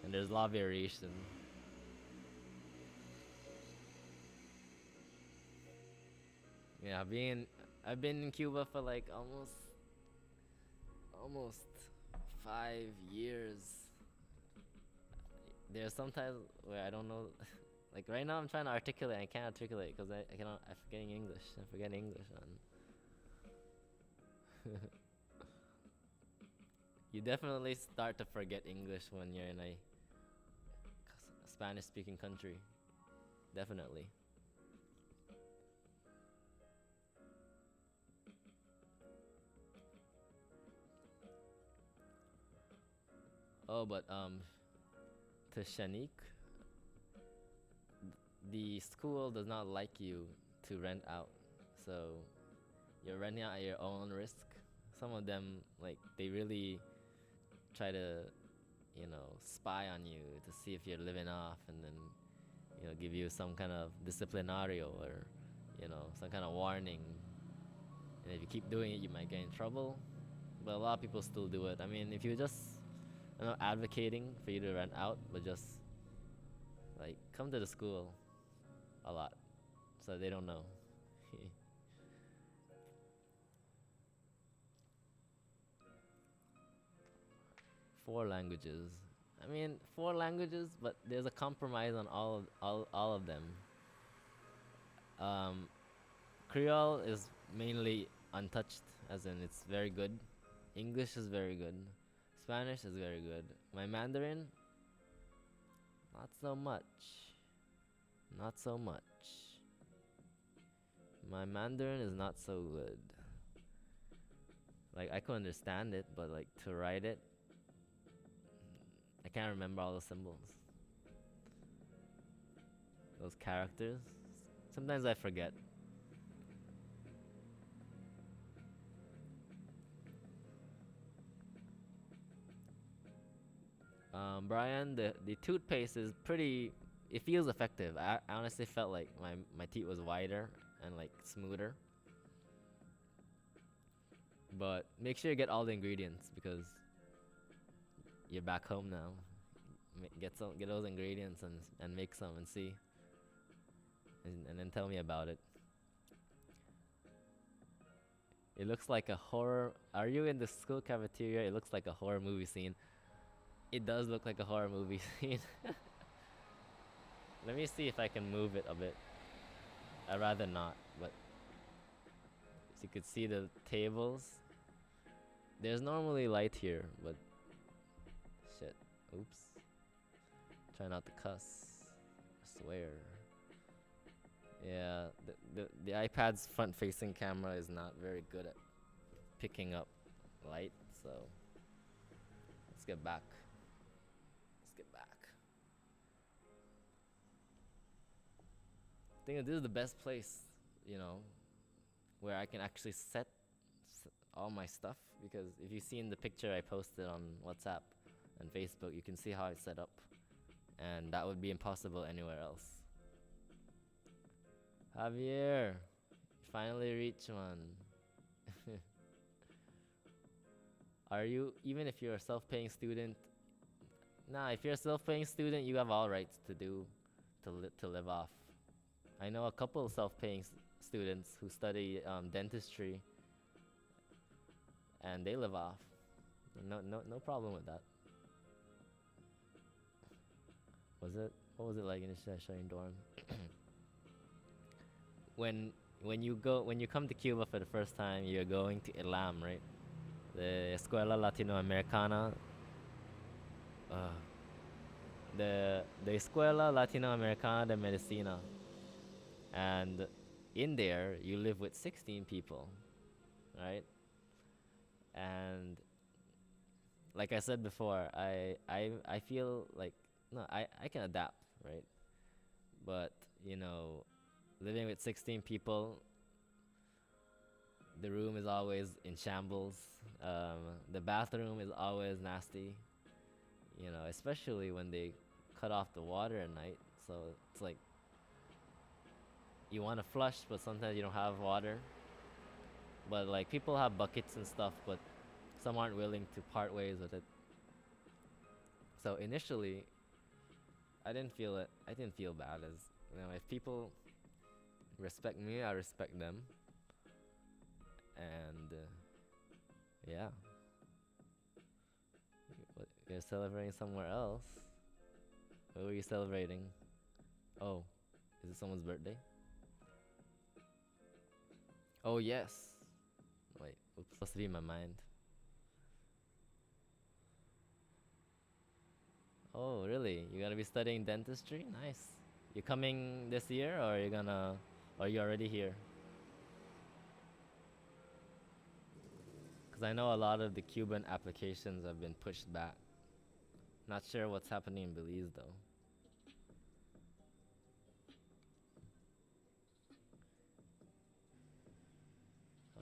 A: and there's a lot of variation. Yeah, I've been in Cuba for like almost 5 years. There's sometimes where I don't know. Like right now, I'm trying to articulate. I can't articulate because I cannot. I'm forgetting English. I'm forgetting English, man. You definitely start to forget English when you're in a Spanish-speaking country. Definitely. Oh, but to Shanique, the school does not like you to rent out, so you're renting out at your own risk. Some of them, like, they really try to, spy on you to see if you're living off, and then, give you some kind of disciplinario or, some kind of warning. And if you keep doing it, you might get in trouble. But a lot of people still do it. I mean, if you just, I'm not advocating for you to rent out, but just like come to the school a lot, so they don't know. 4 languages. I mean, 4 languages, but there's a compromise on all of them. Um, Creole is mainly untouched, as in it's very good. English is very good. Spanish is very good. My Mandarin, not so much. Not so much. My Mandarin is not so good. Like I can understand it, but like to write it, I can't remember all the symbols. Those characters. Sometimes I forget. Brian, the toothpaste is pretty. it feels effective. I honestly felt like my teeth was wider and like smoother. But make sure you get all the ingredients because you're back home now. Get those ingredients and make some and see, and then tell me about it. It looks like a horror. Are you in the school cafeteria? It looks like a horror movie scene. It does look like a horror movie scene. Let me see if I can move it a bit. I'd rather not, but as you could see the tables. There's normally light here, but shit. Oops. Try not to cuss. I swear. Yeah, the iPad's front-facing camera is not very good at picking up light, so let's get back. Let's get back. I think this is the best place, you know, where I can actually set all my stuff, because if you've seen the picture I posted on WhatsApp and Facebook, you can see how it's set up, and that would be impossible anywhere else. Javier, you finally reached one. Are you, even if you're a self-paying student? Nah, if you're a self-paying student, you have all rights to live off. I know a couple of self-paying students who study dentistry, and they live off. No problem with that. What was it like in the sharing dorm? when you come to Cuba for the first time, you're going to ILAM, right? The Escuela Latinoamericana. The Escuela Latinoamericana de Medicina. And in there, you live with 16 people, right? And like I said before, I feel like, no, I can adapt, right? But, you know, living with 16 people, the room is always in shambles. The bathroom is always nasty, you know, especially when they cut off the water at night. So it's like you want to flush, but sometimes you don't have water. But like people have buckets and stuff, but some aren't willing to part ways with it. So initially, I didn't feel it. I didn't feel bad, as you know, if people respect me, I respect them. And yeah, you're celebrating somewhere else. What were you celebrating? Oh, is it someone's birthday? Oh yes. Wait, oops, supposed to be in my mind. Oh really? You gotta be studying dentistry? Nice. You coming this year, or or you already here? Because I know a lot of the Cuban applications have been pushed back. Not sure what's happening in Belize though.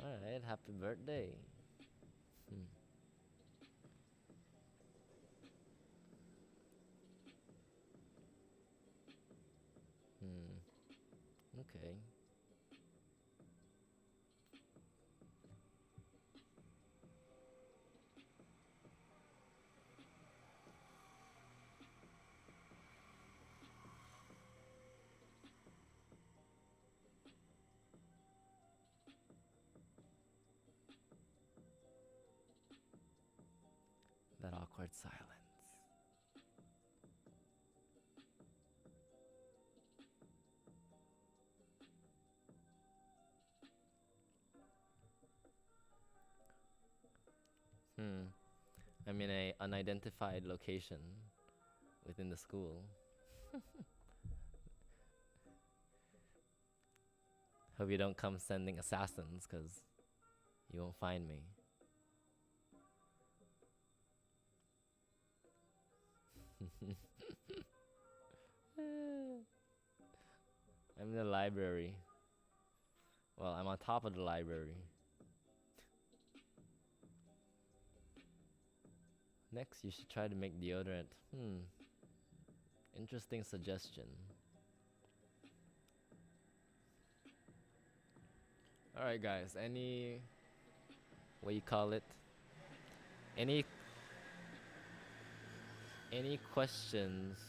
A: Alright, happy birthday. Hmm. Okay. That awkward silence. I'm in a unidentified location within the school. Hope you don't come sending assassins, cause you won't find me. I'm in the library. Well, I'm on top of the library. Next, you should try to make deodorant. Interesting suggestion. All right, guys. Any what you call it? Any questions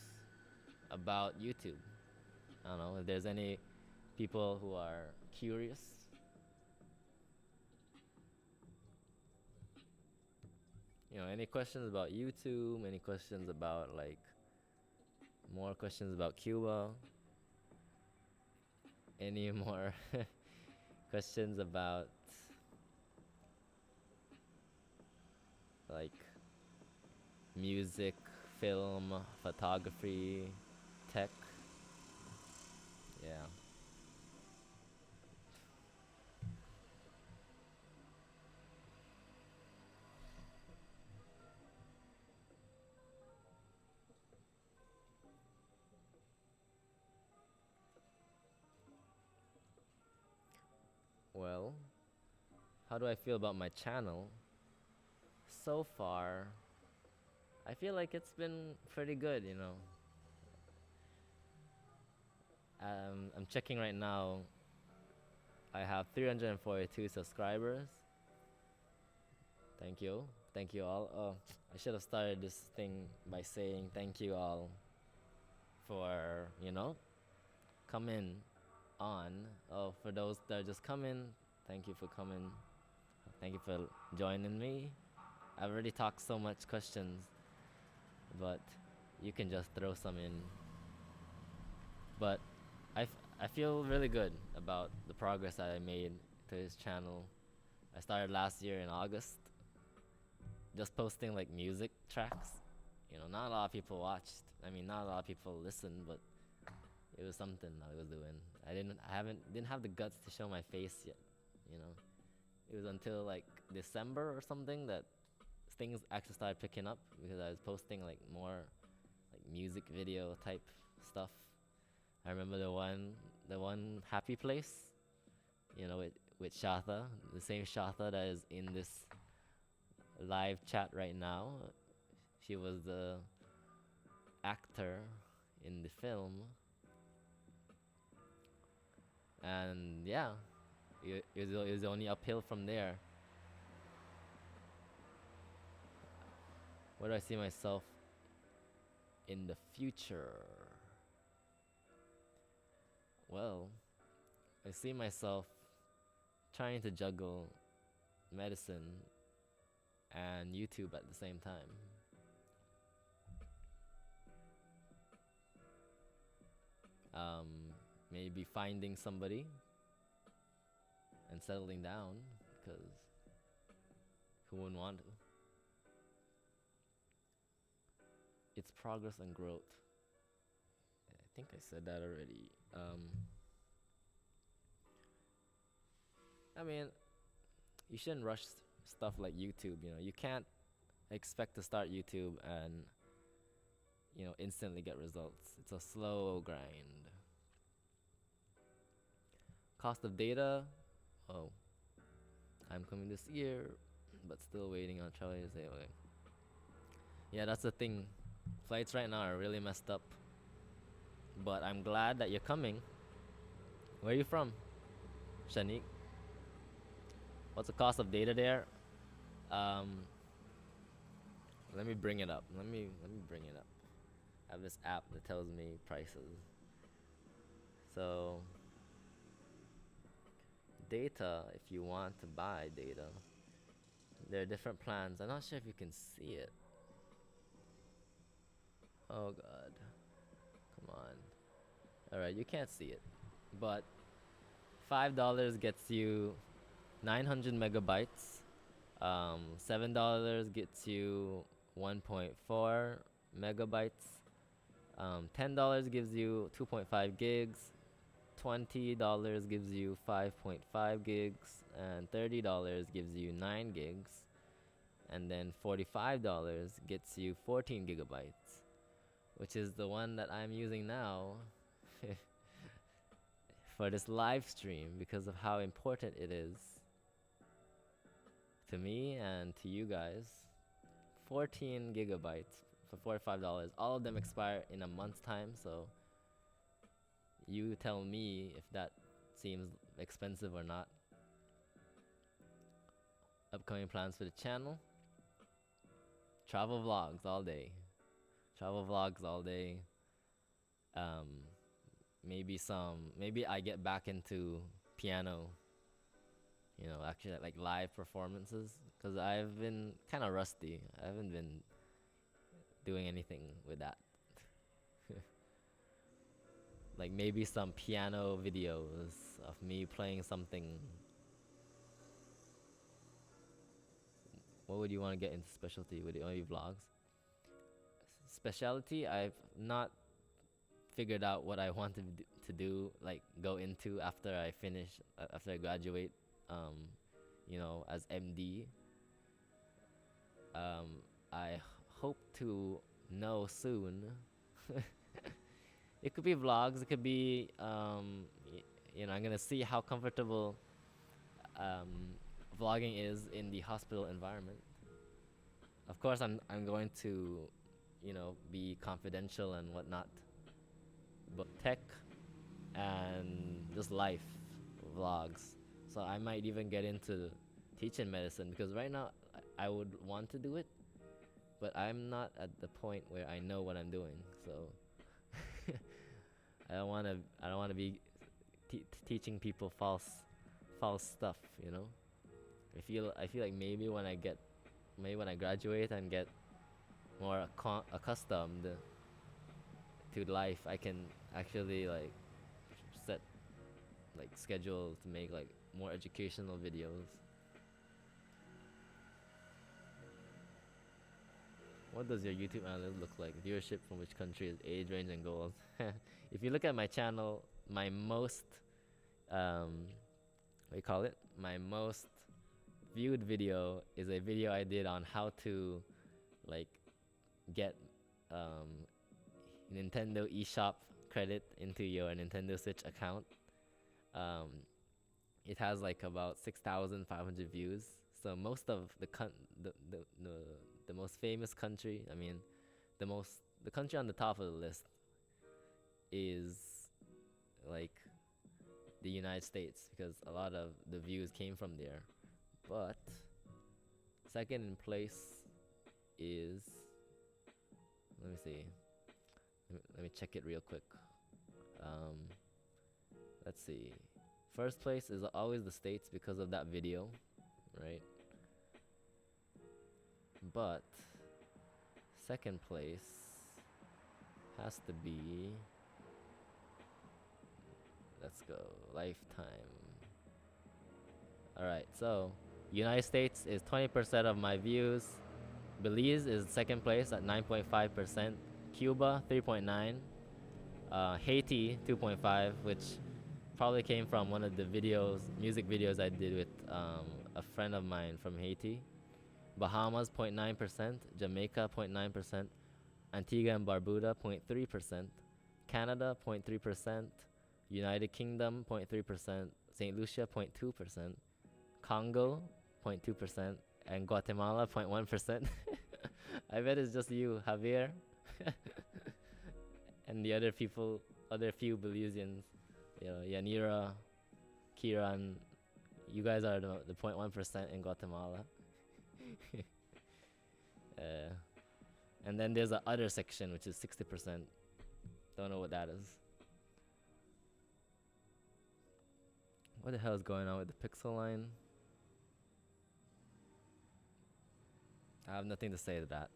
A: about YouTube? I don't know if there's any people who are curious. Any questions about YouTube? Any questions about like more questions about Cuba? Any more questions about like music, film, photography, tech? Yeah. Well, how do I feel about my channel? So far, I feel like it's been pretty good. I'm checking right now. I have 342 subscribers. Thank you. Thank you all. Oh, I should have started this thing by saying thank you all for coming on. Oh, for those that are just coming, thank you for coming. Thank you for joining me. I've already talked so much questions, but you can just throw some in. But I feel really good about the progress that I made to this channel. I started last year in August, just posting like music tracks. Not a lot of people watched. I mean, not a lot of people listened, but it was something I was doing. Didn't have the guts to show my face yet. It was until like December or something that things actually started picking up because I was posting like more like music video type stuff. I remember the one happy place, with Shatha, the same Shatha that is in this live chat right now. She was the actor in the film, and yeah, it was only uphill from there. Where do I see myself in the future? Well, I see myself trying to juggle medicine and YouTube at the same time. Maybe finding somebody and settling down, because who wouldn't want to? It's progress and growth. I think I said that already. I mean, you shouldn't rush stuff like YouTube. You can't expect to start YouTube and instantly get results. It's a slow grind. Cost of data. Oh, I'm coming this year, but still waiting on Charlie to say okay. Yeah, that's the thing. Flights right now are really messed up. But I'm glad that you're coming. Where are you from, Shanique? What's the cost of data there? Let me bring it up. Let me bring it up. I have this app that tells me prices. So data, if you want to buy data, there are different plans. I'm not sure if you can see it. Oh god. Come on. Alright, you can't see it. But $5 gets you 900 megabytes. $7 gets you 1.4 megabytes. $10 gives you 2.5 gigs. $20 gives you 5.5 gigs, and $30 gives you 9 gigs, and then $45 gets you 14 gigabytes, which is the one that I'm using now for this live stream because of how important it is to me and to you guys. 14 gigabytes for $45. All of them expire in a month's time, so you tell me if that seems expensive or not. Upcoming plans for the channel: travel vlogs all day. Travel vlogs all day. Um, maybe I get back into piano. You know, actually like live performances, because I've been kind of rusty. I haven't been doing anything with that. Like maybe some piano videos of me playing something. What would you want to get into specialty? Would it only be vlogs? Specialty, I've not figured out what I want to do, like go into after I finish, after I graduate, you know, as MD. I hope to know soon. It could be vlogs. It could be, you know, I'm gonna see how comfortable vlogging is in the hospital environment. Of course, I'm going to, you know, be confidential and whatnot. But tech and just life vlogs. So I might even get into teaching medicine, because right now I would want to do it, but I'm not at the point where I know what I'm doing. So I don't want to be teaching people false stuff, you know. I feel like maybe when I graduate and get more accustomed to life, I can actually like set like schedule to make like more educational videos. What does your YouTube analytics look like? Viewership from which countries, age range, and goals? If you look at my channel, my most what do you call it? My most viewed video is a video I did on how to like get Nintendo eShop credit into your Nintendo Switch account. It has like about 6,500 views. So most of the most famous country, I mean, the country on the top of the list is like the United States, because a lot of the views came from there. But second in place is, let me see. Let me check it real quick. Let's see. First place is always the States because of that video, right? But second place has to be, let's go, Lifetime. Alright, so United States is 20% of my views. Belize is second place at 9.5%. Cuba 3.9. Haiti 2.5, which probably came from one of the music videos I did with a friend of mine from Haiti. Bahamas 0.9%, Jamaica 0.9%, Antigua and Barbuda 0.3%, Canada 0.3%, United Kingdom 0.3%, St. Lucia 0.2%, Congo 0.2%, and Guatemala 0.1%. I bet it's just you, Javier, and the other few Belizeans, you know, Yanira, Kiran. You guys are the 0.1% in Guatemala. And then there's a other section which is 60%. Don't know what that is. What the hell is going on with the pixel line? I have nothing to say to that.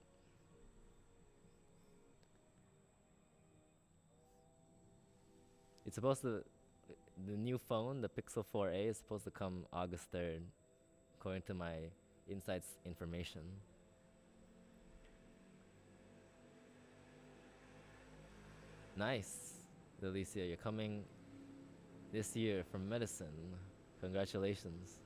A: It's supposed to, the new phone, the Pixel 4a, is supposed to come August 3rd, according to my Insights information. Nice, Delicia, you're coming this year from medicine. Congratulations.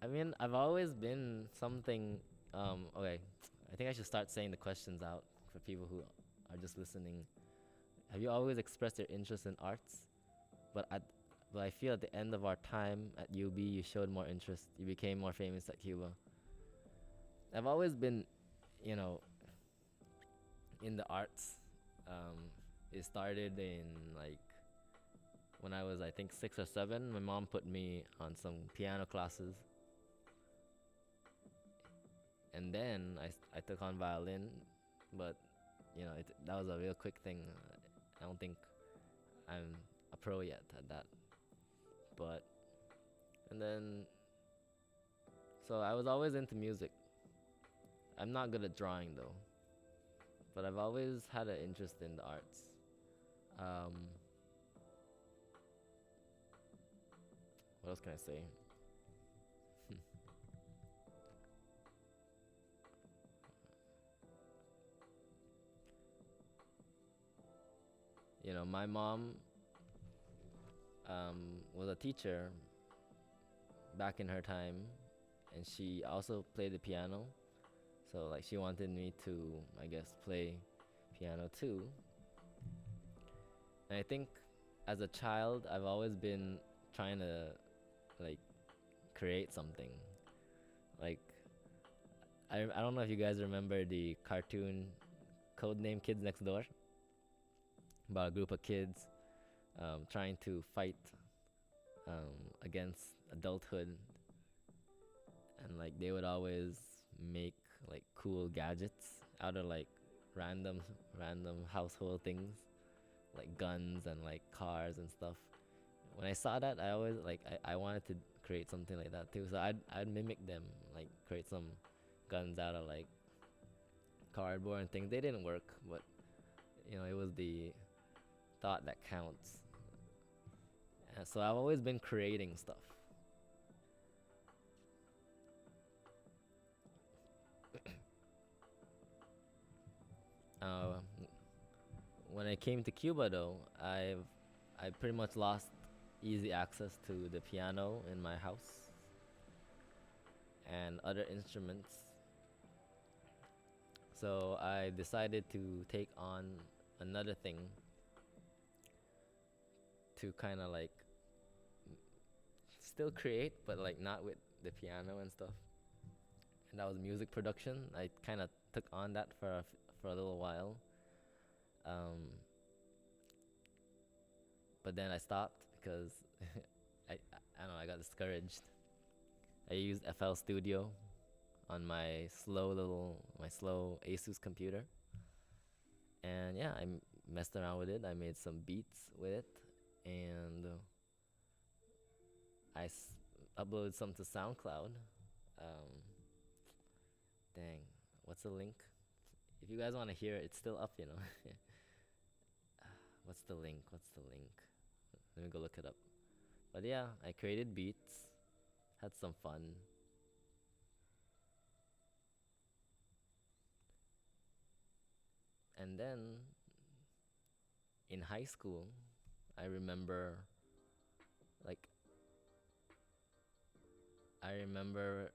A: I mean, I've always been something. Okay, I think I should start saying the questions out for people who are just listening. Have you always expressed your interest in arts? But But I feel at the end of our time at UB, you showed more interest. You became more famous at Cuba. I've always been, you know, in the arts. It started in like when I was, I think, 6 or 7. My mom put me on some piano classes, and then I took on violin. But that was a real quick thing. I don't think I'm a pro yet at that. But and then so I was always into music. I'm not good at drawing though, but I've always had an interest in the arts. Um, what else can I say? My mom was a teacher back in her time, and she also played the piano. So like she wanted me to, I guess, play piano too. And I think as a child, I've always been trying to like create something. Like I don't know if you guys remember the cartoon Codename Kids Next Door, about a group of kids trying to fight against adulthood, and like they would always make like cool gadgets out of like random household things, like guns and like cars and stuff. When I saw that, I always like I wanted to create something like that too. So I'd mimic them, like create some guns out of like cardboard and things. They didn't work, but it was the thought that counts. And so I've always been creating stuff. Uh, when I came to Cuba, though, I pretty much lost easy access to the piano in my house and other instruments. So I decided to take on another thing to kind of like still create, but like not with the piano and stuff. And that was music production. I kind of took on that for a little while. But then I stopped because I don't know, I got discouraged. I used FL Studio on my slow Asus computer, and yeah, I messed around with it. I made some beats with it, and I uploaded some to SoundCloud. Dang, what's the link? If you guys want to hear it, it's still up. What's the link? Let me go look it up. But yeah, I created beats, had some fun. And then in high school, I remember like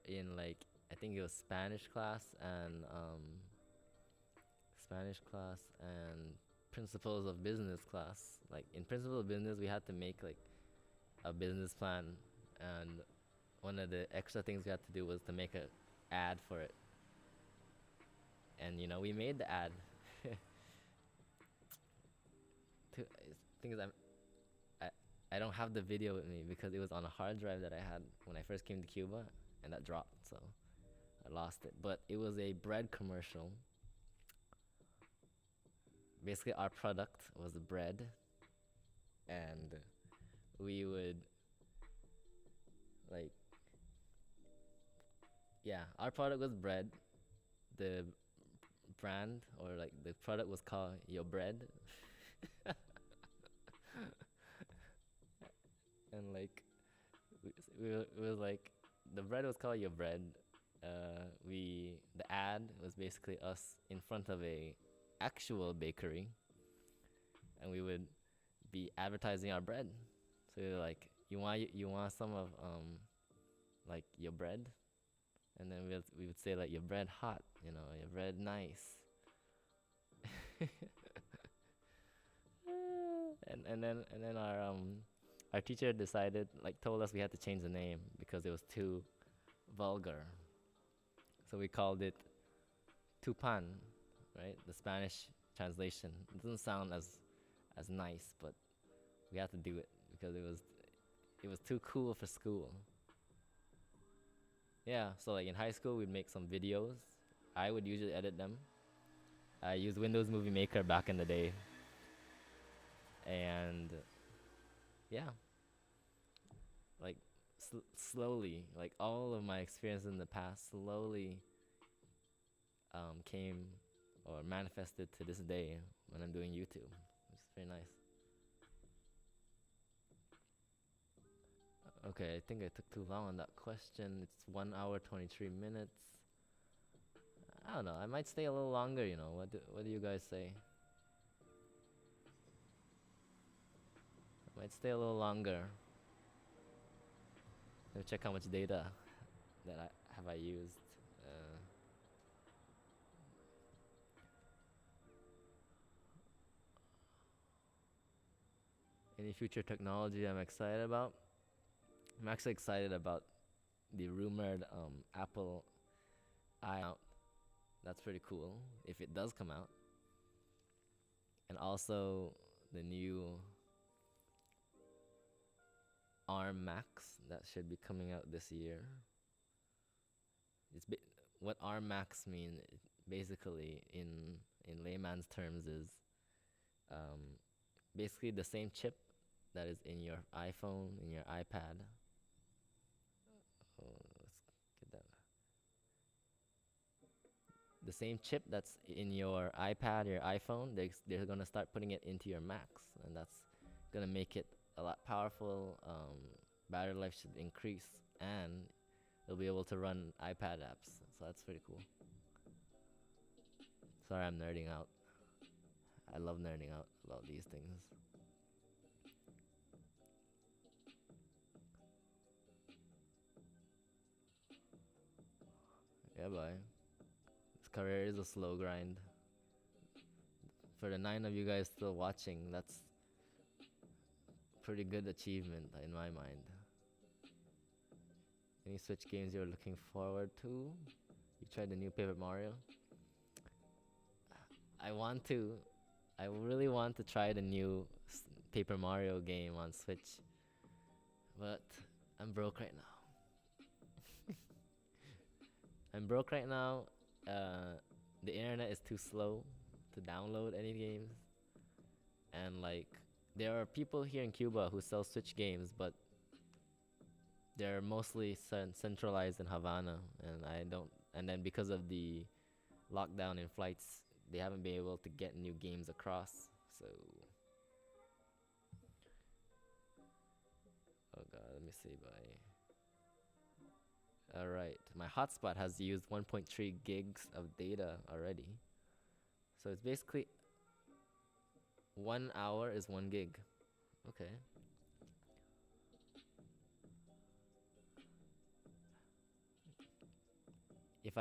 A: in like I think it was Spanish class and principles of business class. Like in principles of business, we had to make like a business plan, and one of the extra things we had to do was to make a ad for it. And we made the ad. Thing is, I don't have the video with me because it was on a hard drive that I had when I first came to Cuba, and that dropped, so I lost it. But it was a bread commercial. Basically, our product was bread, and we would like, yeah, our product was bread. The brand or like the product was called Your Bread. And like it was like the bread was called Your Bread. The ad was basically us in front of a actual bakery, and we would be advertising our bread. So we were like, you want some of like your bread, and then we would say like your bread hot, your bread nice. and then our our teacher decided, like, told us we had to change the name because it was too vulgar. So we called it Tupan, right? The Spanish translation. It doesn't sound as nice, but we had to do it because it was too cool for school. Yeah, so like in high school we'd make some videos. I would usually edit them. I used Windows Movie Maker back in the day. And yeah, like slowly, like all of my experience in the past slowly came or manifested to this day when I'm doing YouTube, which is very nice. Okay, I think I took too long on that question. It's 1 hour 23 minutes. I don't know. I might stay a little longer. What do you guys say? I might stay a little longer. Let me check how much data that I used. Uh, any future technology I'm excited about? I'm actually excited about the rumored Apple I out. That's pretty cool if it does come out. And also the new ARM Max that should be coming out this year. What ARM Max mean basically in layman's terms is um, basically the same chip that is in your iPhone, in your iPad. Oh, let's get that. The same chip that's in your iPad, your iPhone, they're gonna start putting it into your Macs, and that's gonna make it a lot powerful. Battery life should increase, and it'll be able to run iPad apps. So that's pretty cool. Sorry, I'm nerding out. I love nerding out about these things. Yeah, boy. This career is a slow grind. For the 9 of you guys still watching, that's pretty good achievement in my mind. Any Switch games you're looking forward to? You tried the new Paper Mario? I want to. I really want to try the new Paper Mario game on Switch. But I'm broke right now. I'm broke right now. The internet is too slow to download any games. And like, there are people here in Cuba who sell Switch games, but they're mostly centralized in Havana, and I don't. And then because of the lockdown in flights, they haven't been able to get new games across. So, oh god, let me see. All right, my hotspot has used 1.3 gigs of data already. So it's basically 1 hour is 1 gig. Okay. If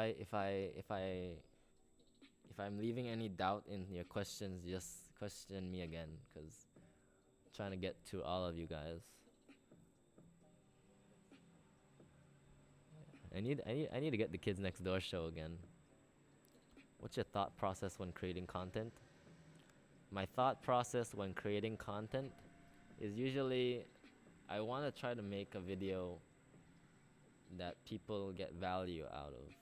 A: I'm leaving any doubt in your questions, just question me again, cause I'm trying to get to all of you guys. I need to get the Kids Next Door show again. What's your thought process when creating content? My thought process when creating content is usually I want to try to make a video that people get value out of,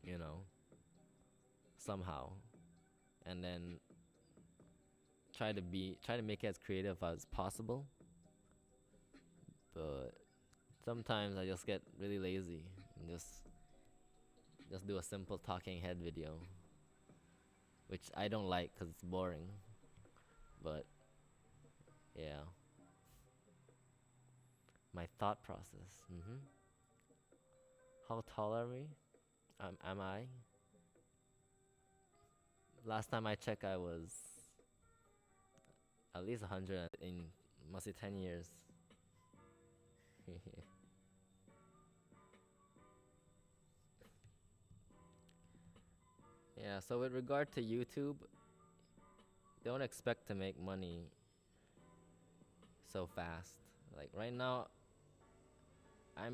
A: you know, somehow, and then try to make it as creative as possible. But sometimes I just get really lazy and just do a simple talking head video, which I don't like because it's boring. But yeah, my thought process. How tall are we? Am I? Last time I checked, I was at least 100 in must be 10 years. Yeah, so with regard to YouTube, don't expect to make money so fast. Like right now, I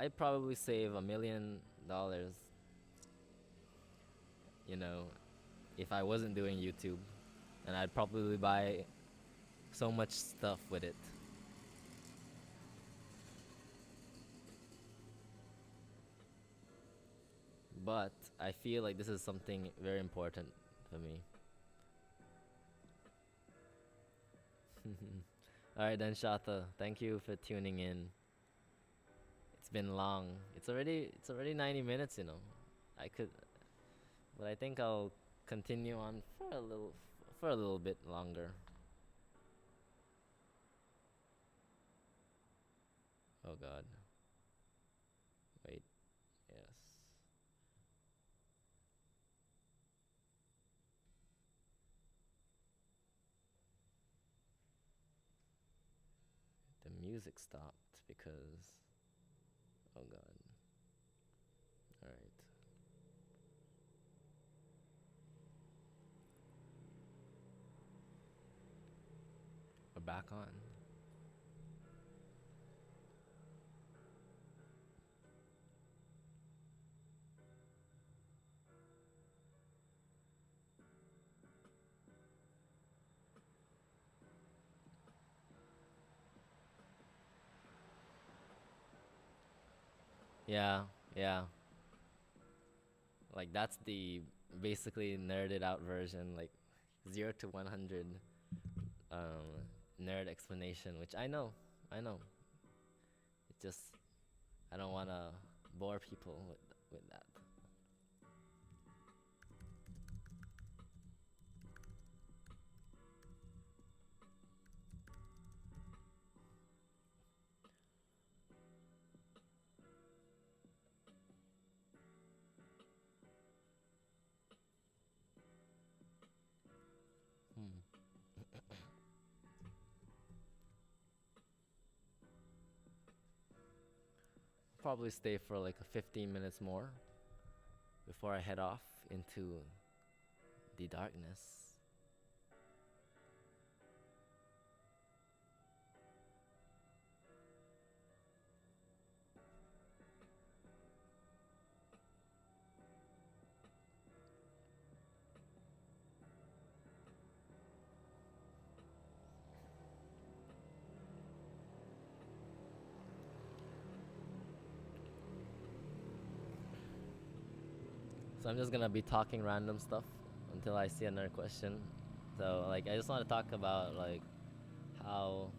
A: probably save $1 million, you know, if I wasn't doing YouTube, and I'd probably buy so much stuff with it. But I feel like this is something very important for me. All right then, Shata. Thank you for tuning in. It's been long. It's already 90 minutes, you know. I could, but I think I'll continue on for a little bit longer. Oh God. Wait. Yes. The music stopped because. Oh God. All right. We're back on. Yeah. Yeah. Like that's the basically nerded out version, like 0 to 100 nerd explanation, which I know. It just I don't want to bore people with that. Hmm. Probably stay for like a 15 minutes more before I head off into the darkness. So I'm just gonna be talking random stuff until I see another question. So like I just want to talk about like how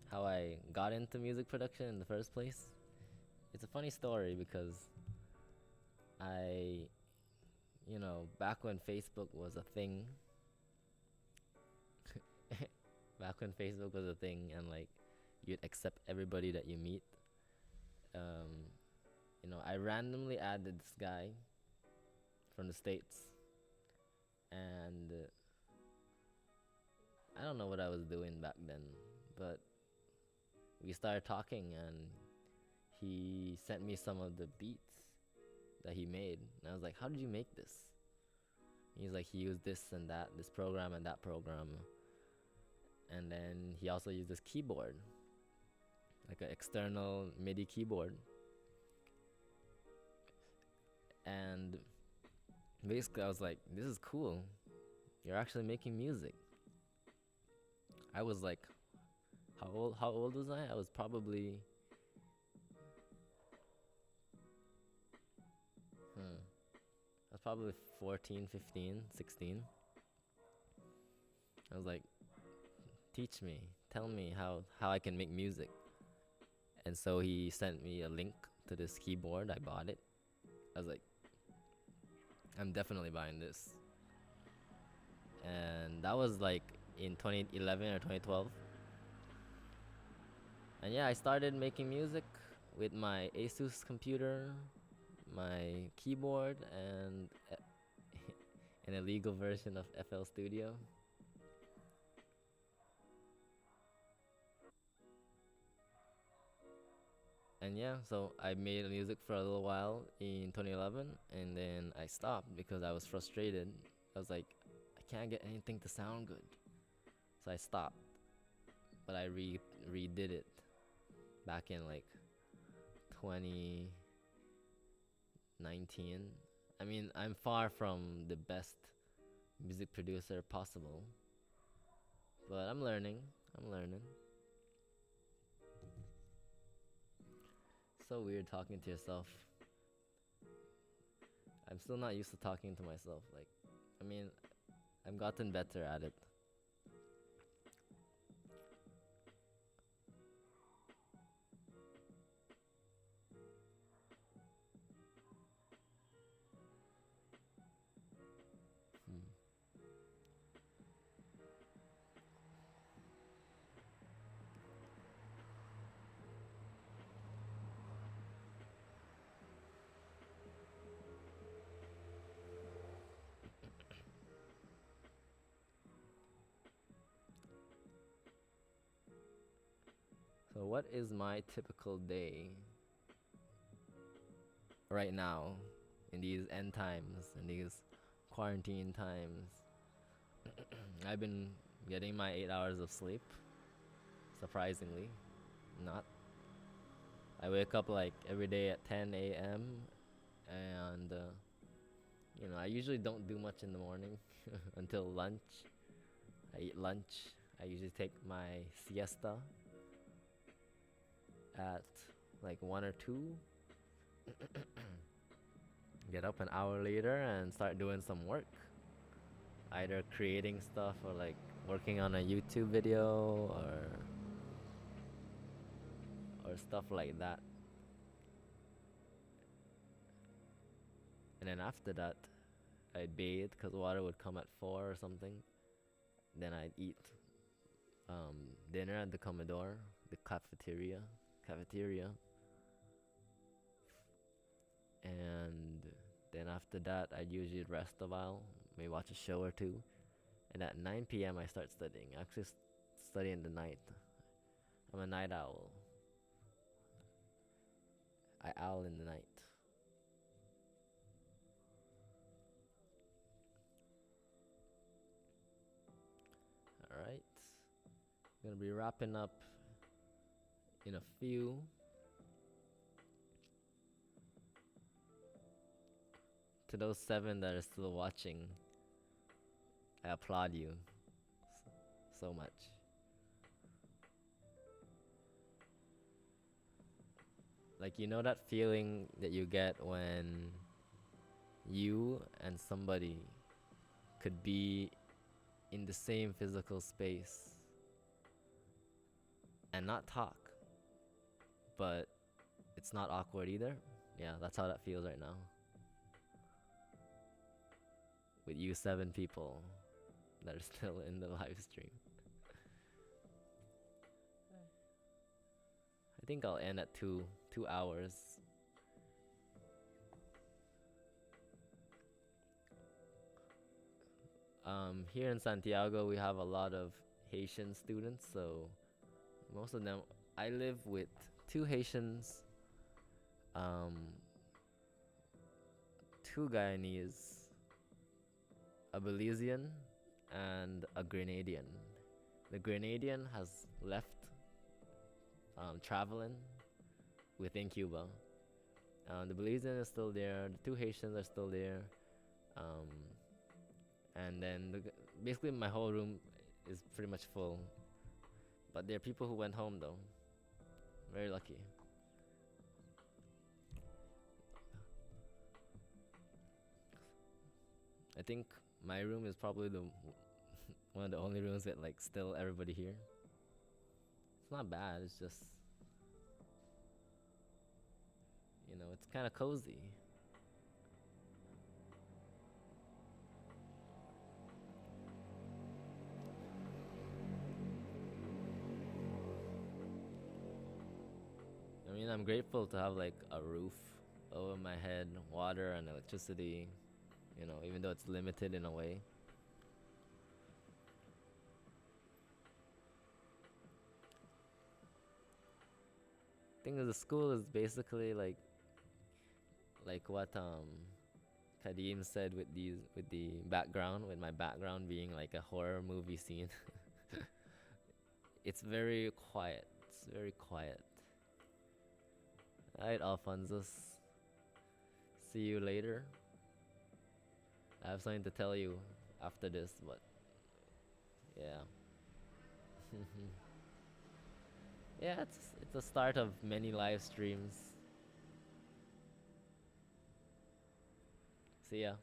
A: how I got into music production in the first place. It's a funny story because I, back when Facebook was a thing, back when Facebook was a thing, and like you'd accept everybody that you meet. Um, I randomly added this guy from the States, and I don't know what I was doing back then, but we started talking, and he sent me some of the beats that he made, and I was like, "How did you make this?" He's like, he used this and that, this program and that program, and then he also used this keyboard, like an external MIDI keyboard, and basically I was like, "This is cool. You're actually making music." I was like, how old was I? I was probably I was probably 14, 15, 16. I was like, teach me, tell me how I can make music. And so he sent me a link to this keyboard. I bought it. I was like, I'm definitely buying this. And that was like in 2011 or 2012. And yeah, I started making music with my Asus computer, my keyboard, and an illegal version of FL Studio. And yeah, so I made music for a little while in 2011, and then I stopped because I was frustrated. I was like, I can't get anything to sound good. So I stopped. but I redid it back in like 2019. I mean, I'm far from the best music producer possible, but I'm learning. I'm learning. So weird talking to yourself. I'm still not used to talking to myself. Like, I mean, I've gotten better at it. Hmm. So, what is my typical day right now in these end times, in these quarantine times? I've been getting my 8 hours of sleep, surprisingly. Not. I wake up like every day at 10 a.m. and I usually don't do much in the morning until lunch. I eat lunch. I usually take my siesta at like 1 or 2. Get up an hour later and start doing some work. Either creating stuff or like working on a YouTube video or stuff like that. And then after that, I'd bathe because water would come at 4 or something. Then I'd eat dinner at the Commodore, the cafeteria. And then after that, I'd usually rest a while, maybe watch a show or two. And at 9 p.m., I start studying. I actually study in the night. I'm a night owl. I owl in the night. Alright. Gonna be wrapping up in a few. To those 7 that are still watching, I applaud you so much. Like, you know that feeling that you get when you and somebody could be in the same physical space and not talk, but it's not awkward either? Yeah, that's how that feels right now. With you 7 people that are still in the live stream. I think I'll end at 2 hours. Here in Santiago, we have a lot of Haitian students, so most of them, I live with 2 Haitians, 2 Guyanese, a Belizean, and a Grenadian. The Grenadian has left traveling within Cuba. The Belizean is still there. The 2 Haitians are still there. And then basically my whole room is pretty much full. But there are people who went home though. Very lucky. I think my room is probably the one of the only rooms with like still everybody here. It's not bad, it's just, it's kind of cozy. I mean, I'm grateful to have like a roof over my head, water and electricity, even though it's limited in a way. Thing is, the school is basically like what Kadeem said with my background being like a horror movie scene. It's very quiet. It's very quiet. Alright, Alphonsus. See you later. I have something to tell you after this, but yeah. Yeah, it's the start of many live streams. See ya.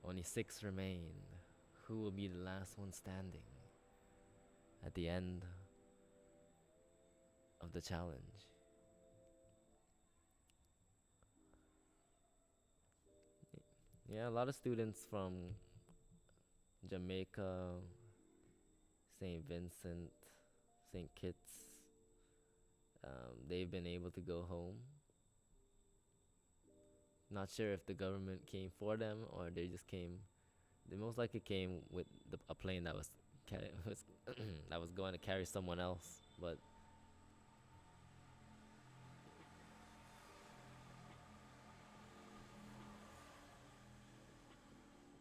A: Only 6 remain. Who will be the last one standing at the end of the challenge? Yeah, a lot of students from Jamaica, St. Vincent, St. Kitts, they've been able to go home. Not sure if the government came for them or they just came. They most likely came with a plane that was that was going to carry someone else. But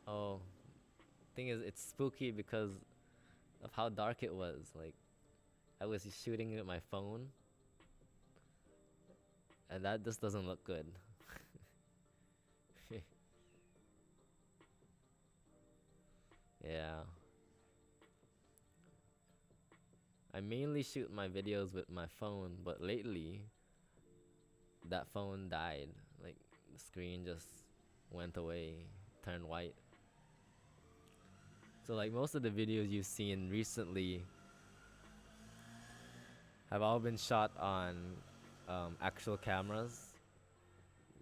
A: oh, thing is, it's spooky because of how dark it was. Like I was shooting with my phone, and that just doesn't look good. Yeah. I mainly shoot my videos with my phone, but lately that phone died. Like the screen just went away, turned white. So like most of the videos you've seen recently have all been shot on actual cameras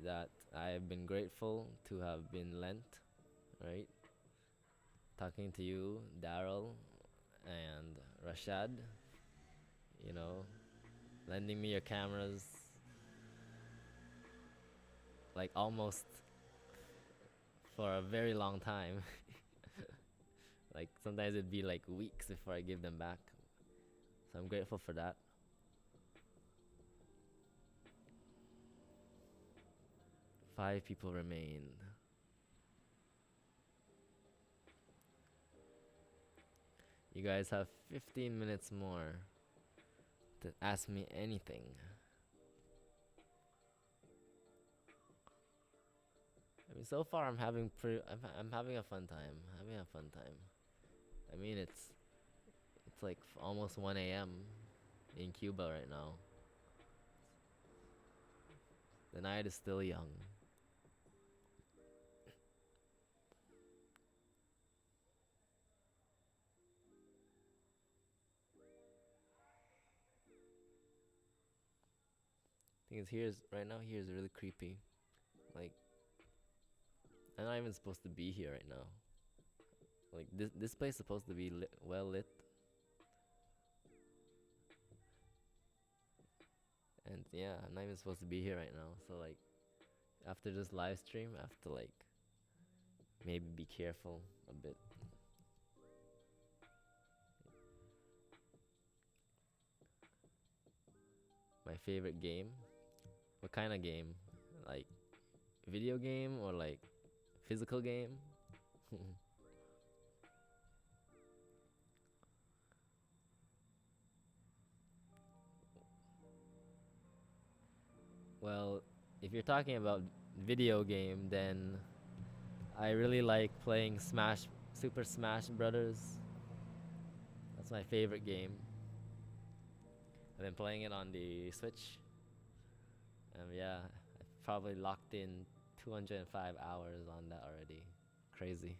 A: that I've been grateful to have been lent, right? Talking to you, Daryl, and Rashad, you know, lending me your cameras like almost for a very long time. Like sometimes it'd be like weeks before I give them back. So I'm grateful for that. Five people remain. You guys have 15 minutes more to ask me anything. I mean, so far I'm having I'm having a fun time. Having a fun time. I mean, it's like almost 1 a.m. in Cuba right now. The night is still young. Thing is, right now here's really creepy. Like, I'm not even supposed to be here right now. Like this place is supposed to be well lit, and yeah, I'm not even supposed to be here right now. So like, after this live stream, I have to like maybe be careful a bit. My favorite game? What kind of game? Like video game or like physical game? Well, if you're talking about video game, then I really like playing Super Smash Brothers. That's my favorite game. I've been playing it on the Switch. Yeah, I probably locked in 205 hours on that already. Crazy.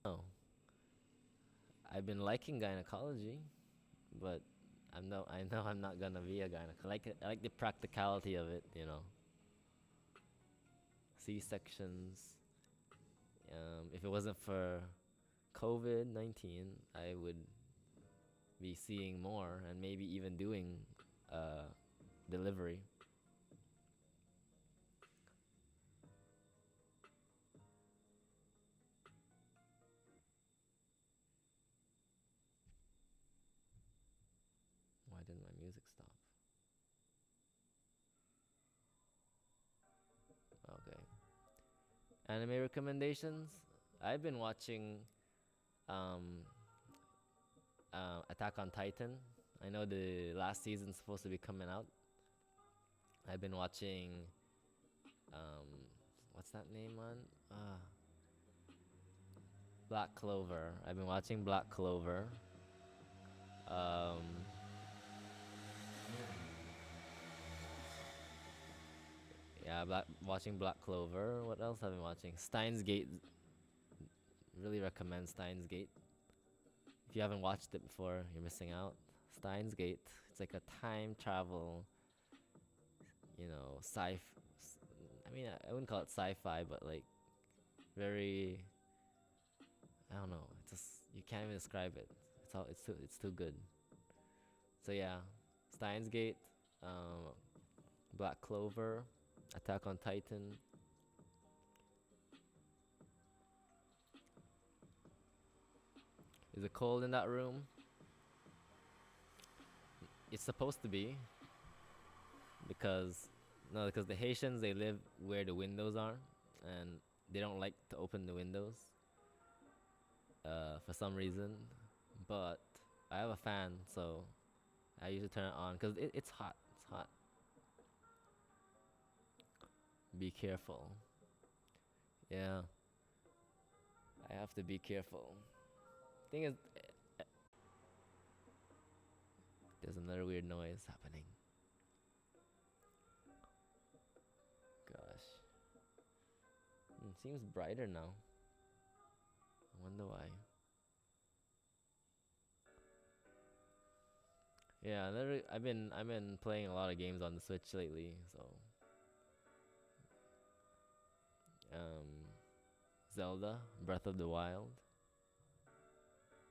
A: Oh, I've been liking gynecology, but I know I'm not gonna be a gynecologist. I like the practicality of it, you know. C-sections. If it wasn't for COVID-19, I would be seeing more and maybe even doing delivery. Why didn't my music stop? Anime recommendations. I've been watching um, Attack on Titan. I know the last season's supposed to be coming out. I've been watching um, what's that name on? Black Clover. I've been watching Black Clover. Um, yeah, watching Black Clover. What else have I been watching? Steins Gate. Really recommend Steins Gate. If you haven't watched it before, you're missing out. Steins Gate. It's like a time travel, I mean, I wouldn't call it sci-fi, but like very. I don't know. It's just you can't even describe it. It's too good. So yeah, Steins Gate, Black Clover, Attack on Titan. Is it cold in that room? It's supposed to be because because the Haitians, they live where the windows are, and they don't like to open the windows for some reason. But I have a fan, so I usually turn it on because it's hot. It's hot. Be careful. Yeah, I have to be careful. Thing is, there's another weird noise happening. Gosh. Seems brighter now. I wonder why. Yeah, I've been playing a lot of games on the Switch lately, so um Zelda, Breath of the Wild.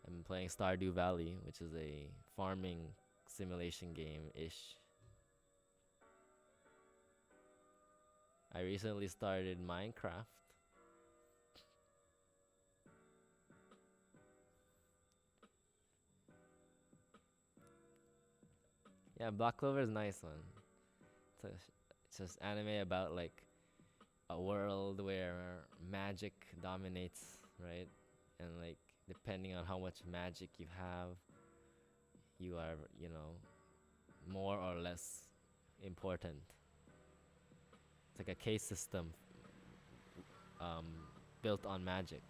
A: I've been playing Stardew Valley, which is a farming simulation game-ish. I recently started Minecraft. Yeah, Black Clover is a nice one. It's just anime about like a world where magic dominates, right? And like depending on how much magic you have, you are, more or less important. It's like a case system um, built on magic.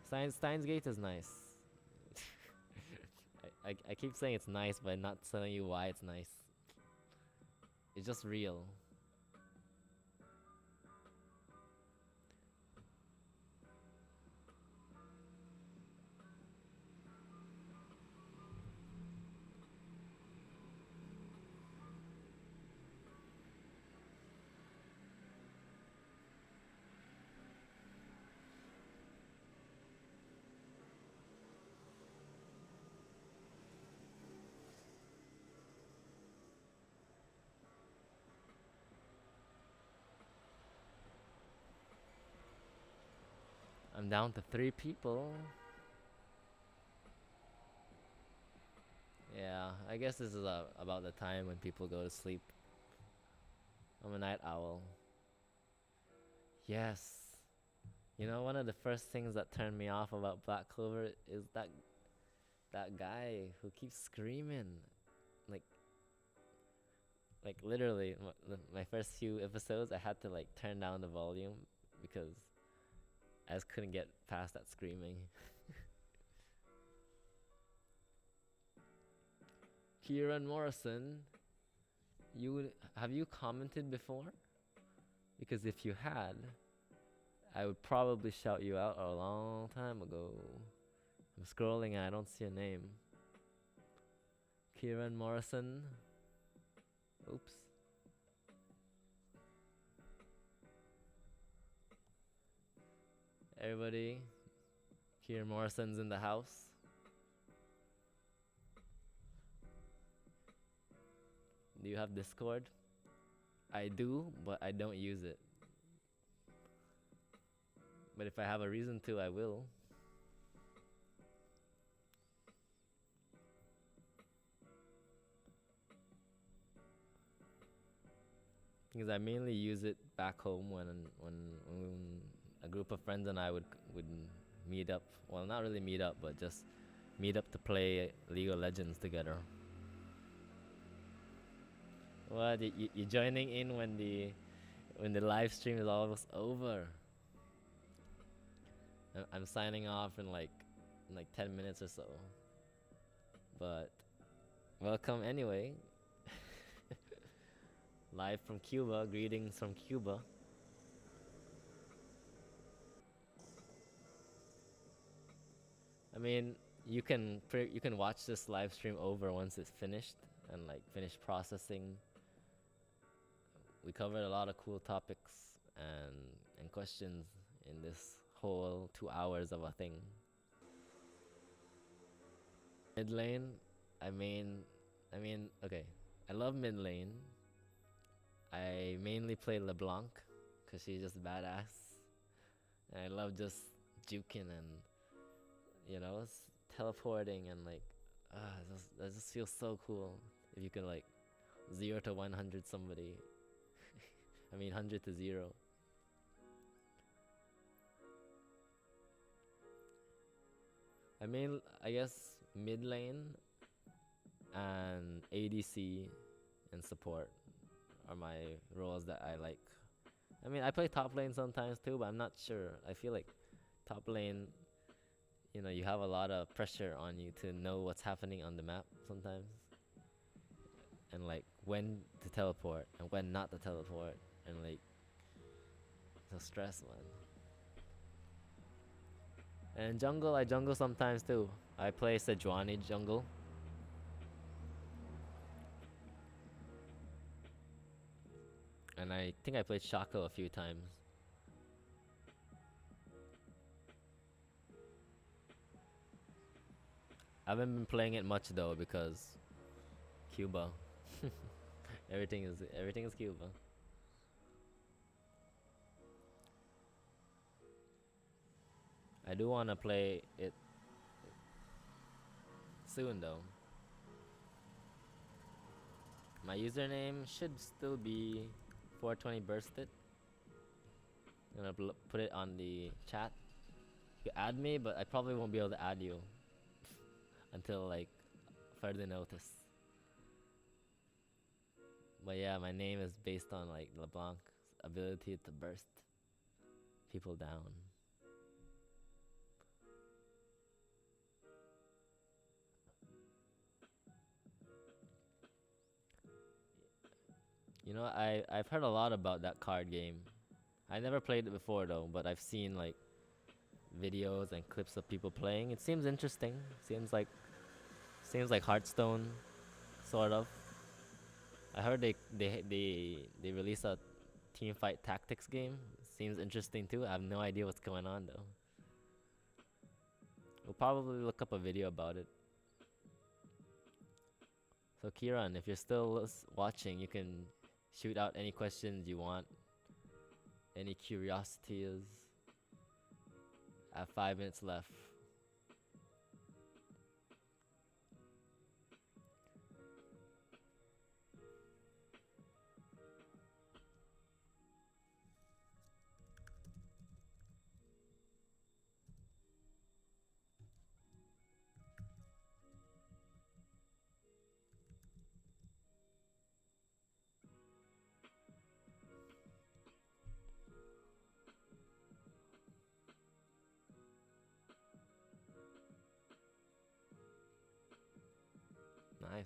A: Steins Gate is nice. I keep saying it's nice, but not telling you why it's nice. It's just real. I'm down to 3 people. Yeah, I guess this is about the time when people go to sleep. I'm a night owl. Yes. One of the first things that turned me off about Black Clover is that guy who keeps screaming. Like literally my first few episodes I had to like turn down the volume because I just couldn't get past that screaming. Kieran Morrison, have you commented before? Because if you had, I would probably shout you out a long time ago. I'm scrolling and I don't see a name. Kieran Morrison. Oops. Everybody, Kieran Morrison's in the house. Do you have Discord? I do, but I don't use it. But if I have a reason to, I will. Because I mainly use it back home when a group of friends and I would meet up. Well, not really meet up, but just meet up to play League of Legends together. What you joining in when the live stream is almost over? I'm signing off in like 10 minutes or so. But welcome anyway. Live from Cuba, greetings from Cuba. I mean, you can watch this live stream over once it's finished and like finish processing. We covered a lot of cool topics and questions in this whole 2 hours of a thing. Mid lane, I mean, okay. I love mid lane. I mainly play LeBlanc because she's just badass, and I love just juking and teleporting and like, that just feels so cool if you can like 0 to 100 somebody. I mean 100 to 0. I guess mid lane and ADC and support are my roles that I like. I mean, I play top lane sometimes too, but I'm not sure. I feel like top lane, you have a lot of pressure on you to know what's happening on the map sometimes. And like when to teleport and when not to teleport. And like, it's a stress, man. And jungle, I jungle sometimes too. I play Sejuani jungle. And I think I played Shaco a few times. I haven't been playing it much though because Cuba. everything is Cuba. I do want to play it soon though. My username should still be 420 bursted. I'm gonna put it on the chat. You add me, but I probably won't be able to add you until like further notice. But yeah, my name is based on like LeBlanc's ability to burst people down. I've heard a lot about that card game. I never played it before though, but I've seen like videos and clips of people playing. It seems interesting. Seems like Hearthstone, sort of. I heard they released a team fight tactics game. Seems interesting too. I have no idea what's going on though. We'll probably look up a video about it. So Kieran, if you're still watching, you can shoot out any questions you want, any curiosities. I have 5 minutes left.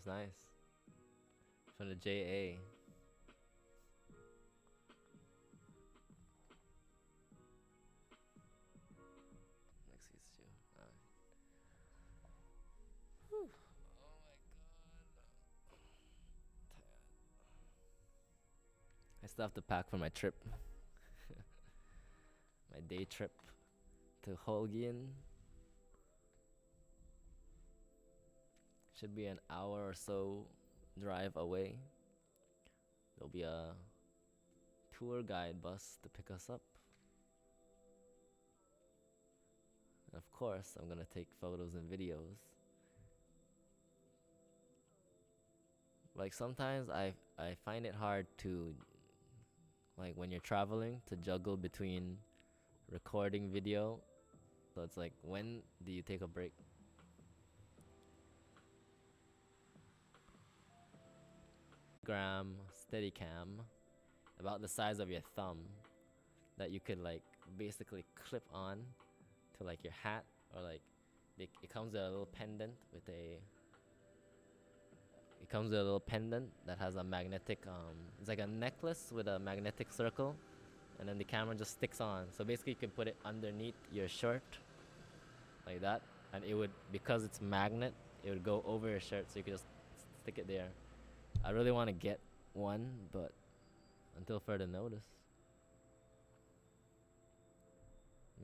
A: Nice. From the JA. Next is you. Whew. Oh my god. I still have to pack for my trip. My day trip to Holguin. Should be an hour or so drive away. There'll be a tour guide bus to pick us up. And of course, I'm gonna take photos and videos. Like sometimes I find it hard to like when you're traveling, to juggle between recording video. So it's like, when do you take a break? Steadicam, about the size of your thumb, that you could like basically clip on to like your hat, or like it comes with a little pendant that has a magnetic it's like a necklace with a magnetic circle, and then the camera just sticks on. So basically you can put it underneath your shirt like that, and it would, because it's magnet, it would go over your shirt, so you could just stick it there. I really want to get one, but until further notice.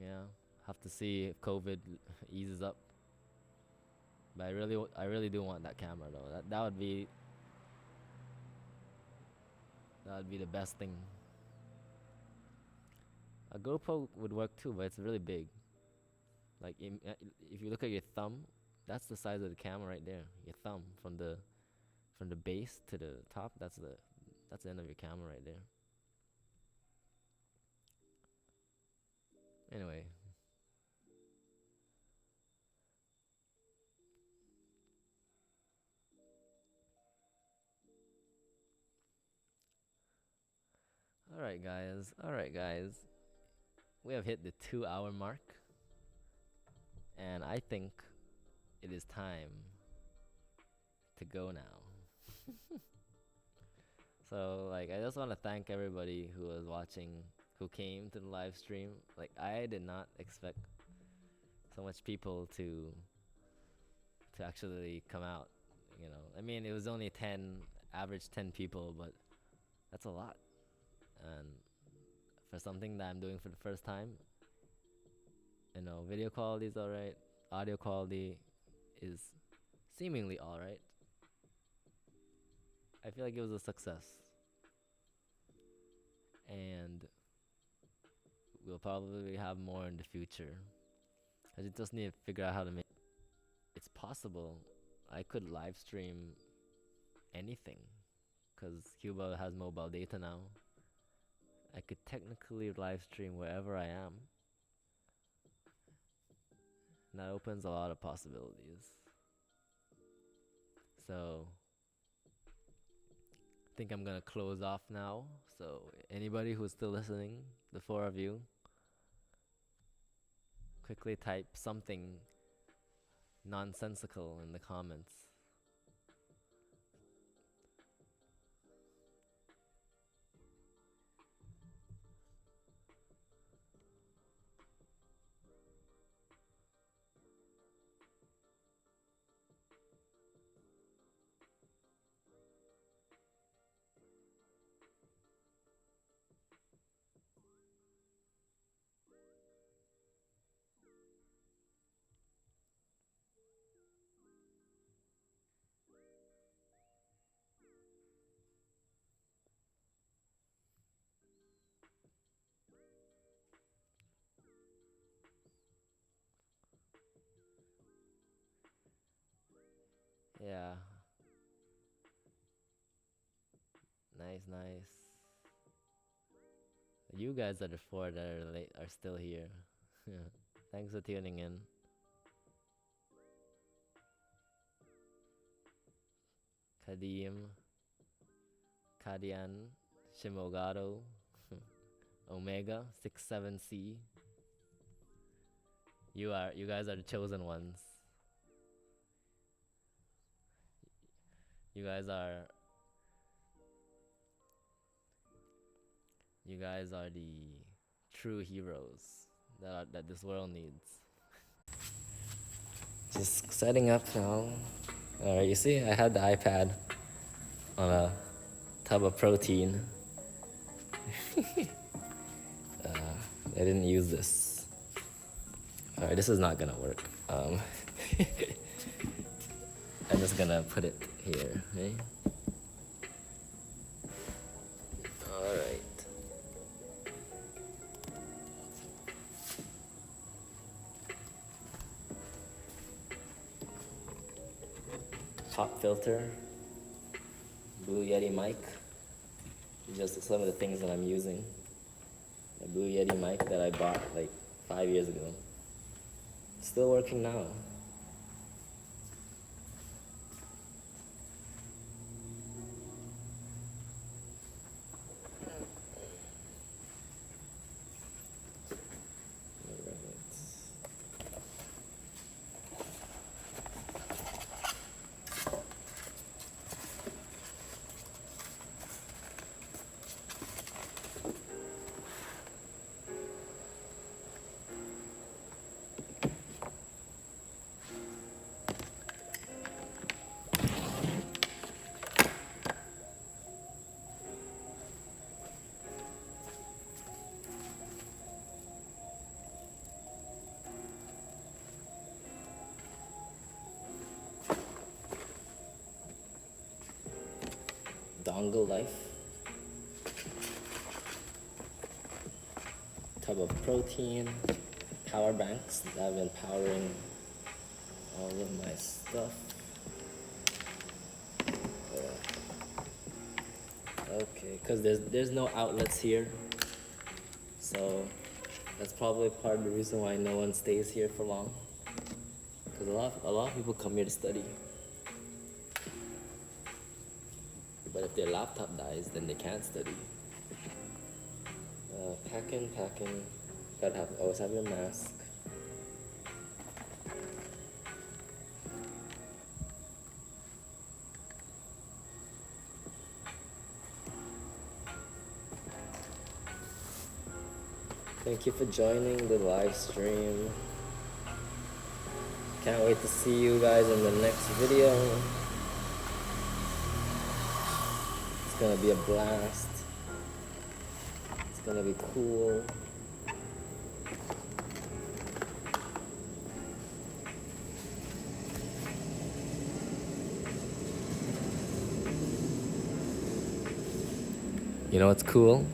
A: Yeah, have to see if COVID eases up. But I really do want that camera though. That would be the best thing. A GoPro would work too, but it's really big. Like if you look at your thumb, that's the size of the camera right there. Your thumb from the base to the top. That's the end of your camera right there. Anyway. Alright guys. We have hit the 2-hour mark. And I think it is time to go now. So like, I just want to thank everybody who was watching, who came to the live stream. Like, I did not expect so much people to actually come out, you know. I mean, it was only average 10 people, but that's a lot. And for something that I'm doing for the first time, you know, video quality is alright, audio quality is seemingly alright. I feel like it was a success. And we'll probably have more in the future. I just need to figure out how to make it. It's possible I could live stream anything, because Cuba has mobile data now. I could technically live stream wherever I am. And that opens a lot of possibilities. So I think I'm gonna close off now. So anybody who's still listening, the 4 of you, quickly type something nonsensical in the comments. Yeah. Nice. You guys are the 4 that are still here. Thanks for tuning in. Kadim, Kadian, Shimogado, Omega 67C. You guys are the chosen ones. You guys are the true heroes that this world needs. Just setting up now. Alright, you see, I had the iPad on a tub of protein. I didn't use this. Alright, this is not gonna work. I'm just gonna put it here, okay? Alright. Pop filter, Blue Yeti mic, Just some of the things that I'm using. A Blue Yeti mic that I bought like 5 years ago. Still working now. Dongle life. Tub of protein. Power banks that have been powering all of my stuff. Okay, because there's no outlets here, so that's probably part of the reason why no one stays here for long. Because a lot of people come here to study, but if their laptop dies, then they can't study. Packing. Gotta always have your mask. Thank you for joining the live stream. Can't wait to see you guys in the next video. It's gonna be a blast. It's gonna be cool. You know what's cool?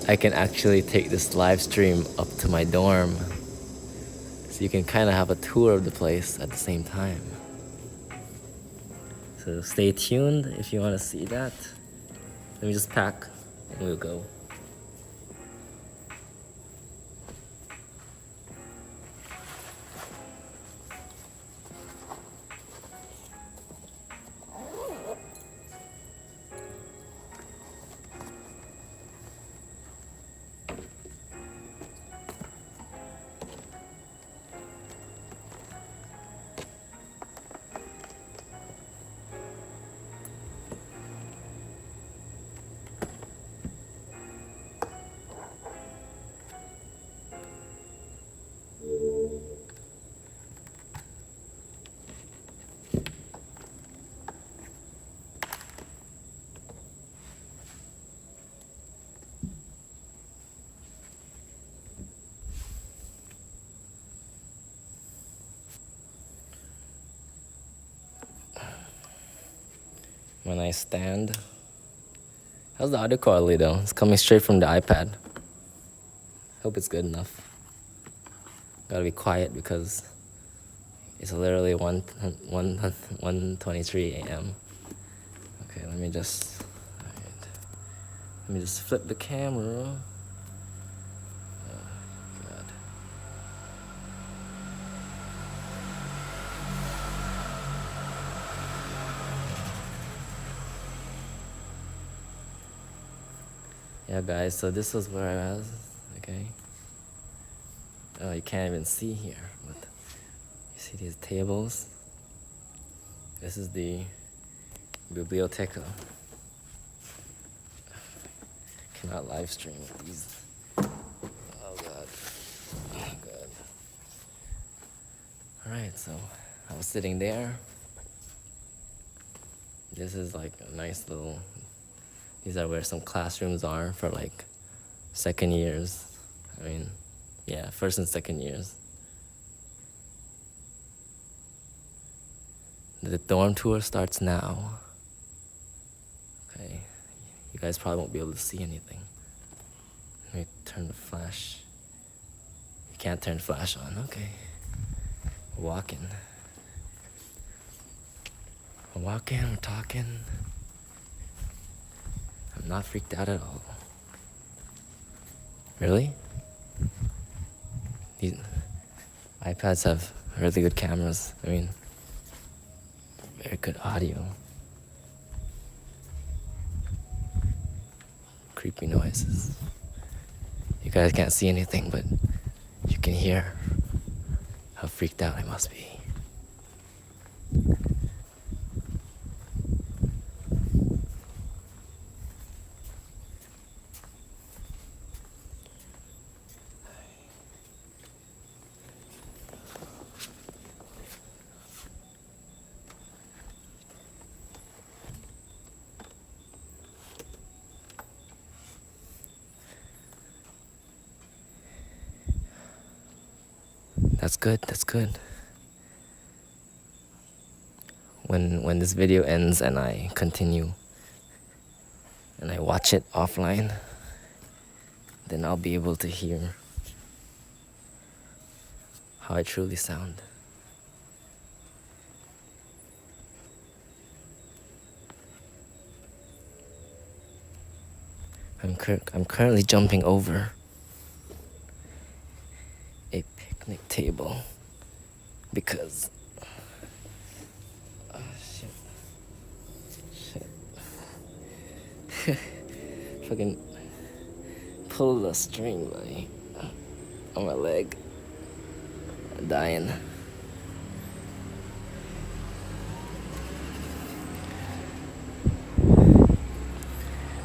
A: I can actually take this live stream up to my dorm. So you can kind of have a tour of the place at the same time. So stay tuned if you want to see that. Let me just pack and we'll go. When I stand. How's the audio quality though? It's coming straight from the iPad. Hope it's good enough. Gotta be quiet because it's literally 1:23 a.m. Okay, let me just flip the camera. Yeah, guys, so this was where I was, okay? Oh, you can't even see here, but you see these tables? This is the biblioteca. Cannot live stream with these. Oh, God. Oh, God. All right, so I was sitting there. This is like a nice little... These are where some classrooms are for like second years. I mean, yeah, first and second years. The dorm tour starts now. Okay, you guys probably won't be able to see anything. Let me turn the flash. You can't turn flash on, okay. We're walking. We're talking. I'm Not freaked out at all. Really? These iPads have really good cameras. I mean, very good audio. Creepy noises. You guys can't see anything, but you can hear how freaked out I must be. That's good, that's good. When this video ends and I continue and I watch it offline, then I'll be able to hear how I truly sound. I'm currently jumping over a picnic table because shit. Fucking pull the string on my leg. I'm dying.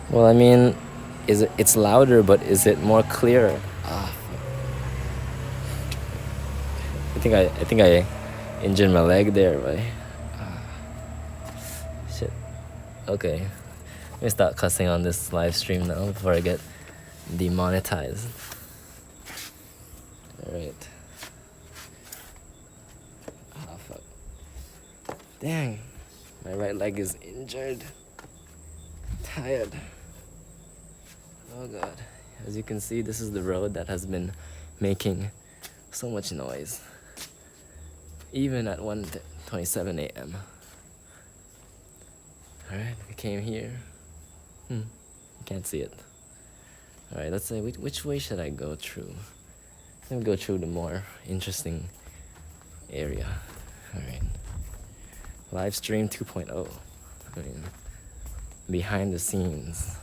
A: Well, I mean, it's louder, but is it more clear? I think I injured my leg there, right? Shit. Okay. Let me start cussing on this live stream now before I get demonetized. Alright. Fuck. Dang. My right leg is injured. Tired. Oh god. As you can see, this is the road that has been making so much noise. Even at 1:27 a.m. Alright, we came here. You can't see it. Alright, let's say, which way should I go through? Let me go through the more interesting area. Alright. Livestream 2.0. I mean, behind the scenes.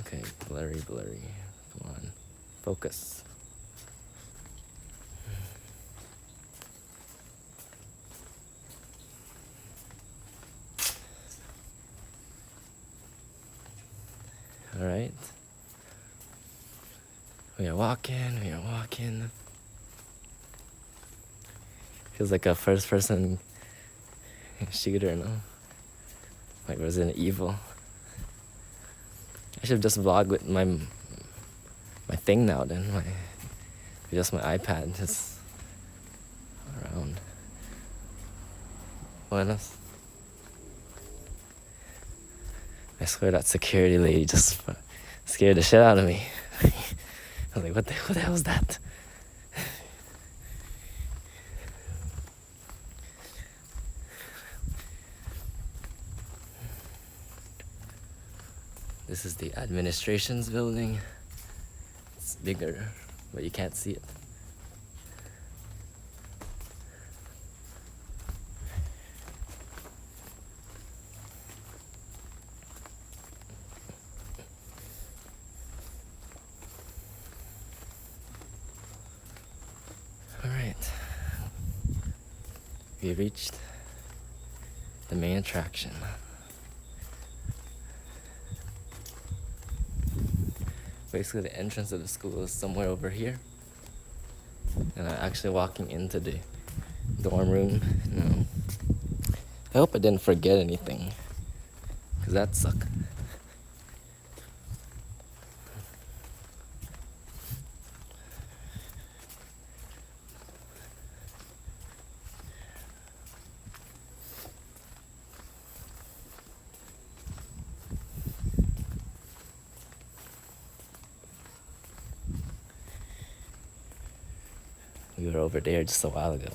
A: Okay, blurry. Come on. Focus. Alright. We are walking. Feels like a first person shooter, no? Like Resident Evil. I should have just vlogged with my thing now then. Just my iPad, just around. Buenos. I swear that security lady just scared the shit out of me. I was like, what the hell was that? This is the administration's building. It's bigger, but you can't see it. We reached the main attraction. Basically, the entrance of the school is somewhere over here. And I'm actually walking into the dorm room. No. I hope I didn't forget anything, because that sucked. We were over there just a while ago.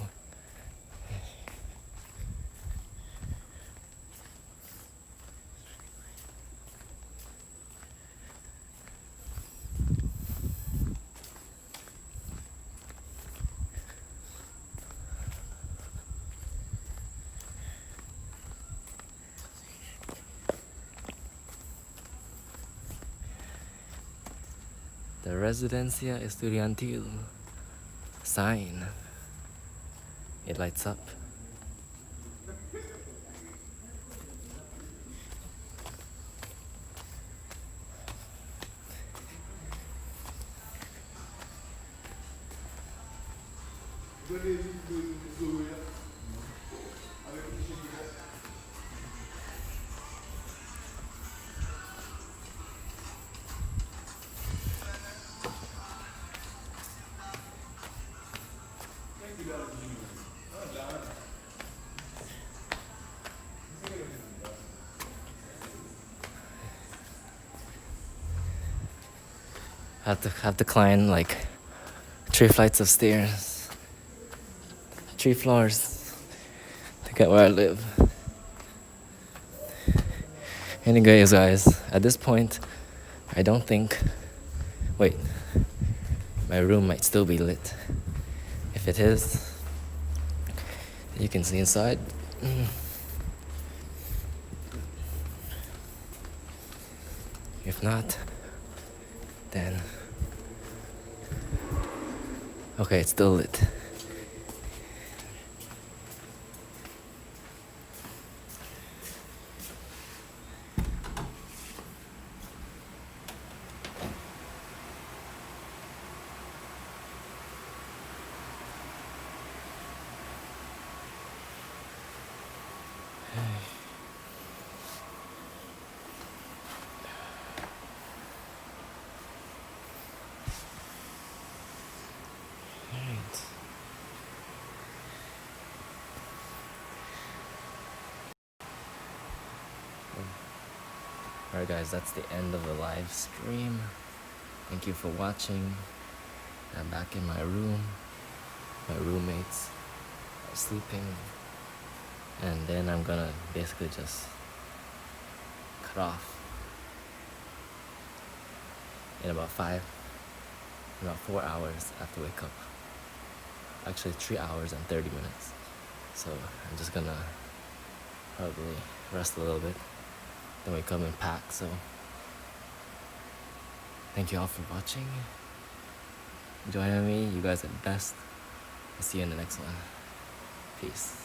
A: The Residencia Estudiantil sign. It lights up. Have to climb like 3 flights of stairs, 3 floors to get where I live. Anyways, guys, at this point, I don't think. Wait, my room might still be lit. If it is, you can see inside. If not, then. Okay, it's still lit. Alright guys, that's the end of the live stream. Thank you for watching. I'm back in my room. My roommates are sleeping. And then I'm gonna basically just cut off in about 4 hours after wake up. Actually 3 hours and 30 minutes. So I'm just gonna probably rest a little bit. Then we come and pack, so thank you all for watching. Joining me, you guys are the best. I'll see you in the next one. Peace.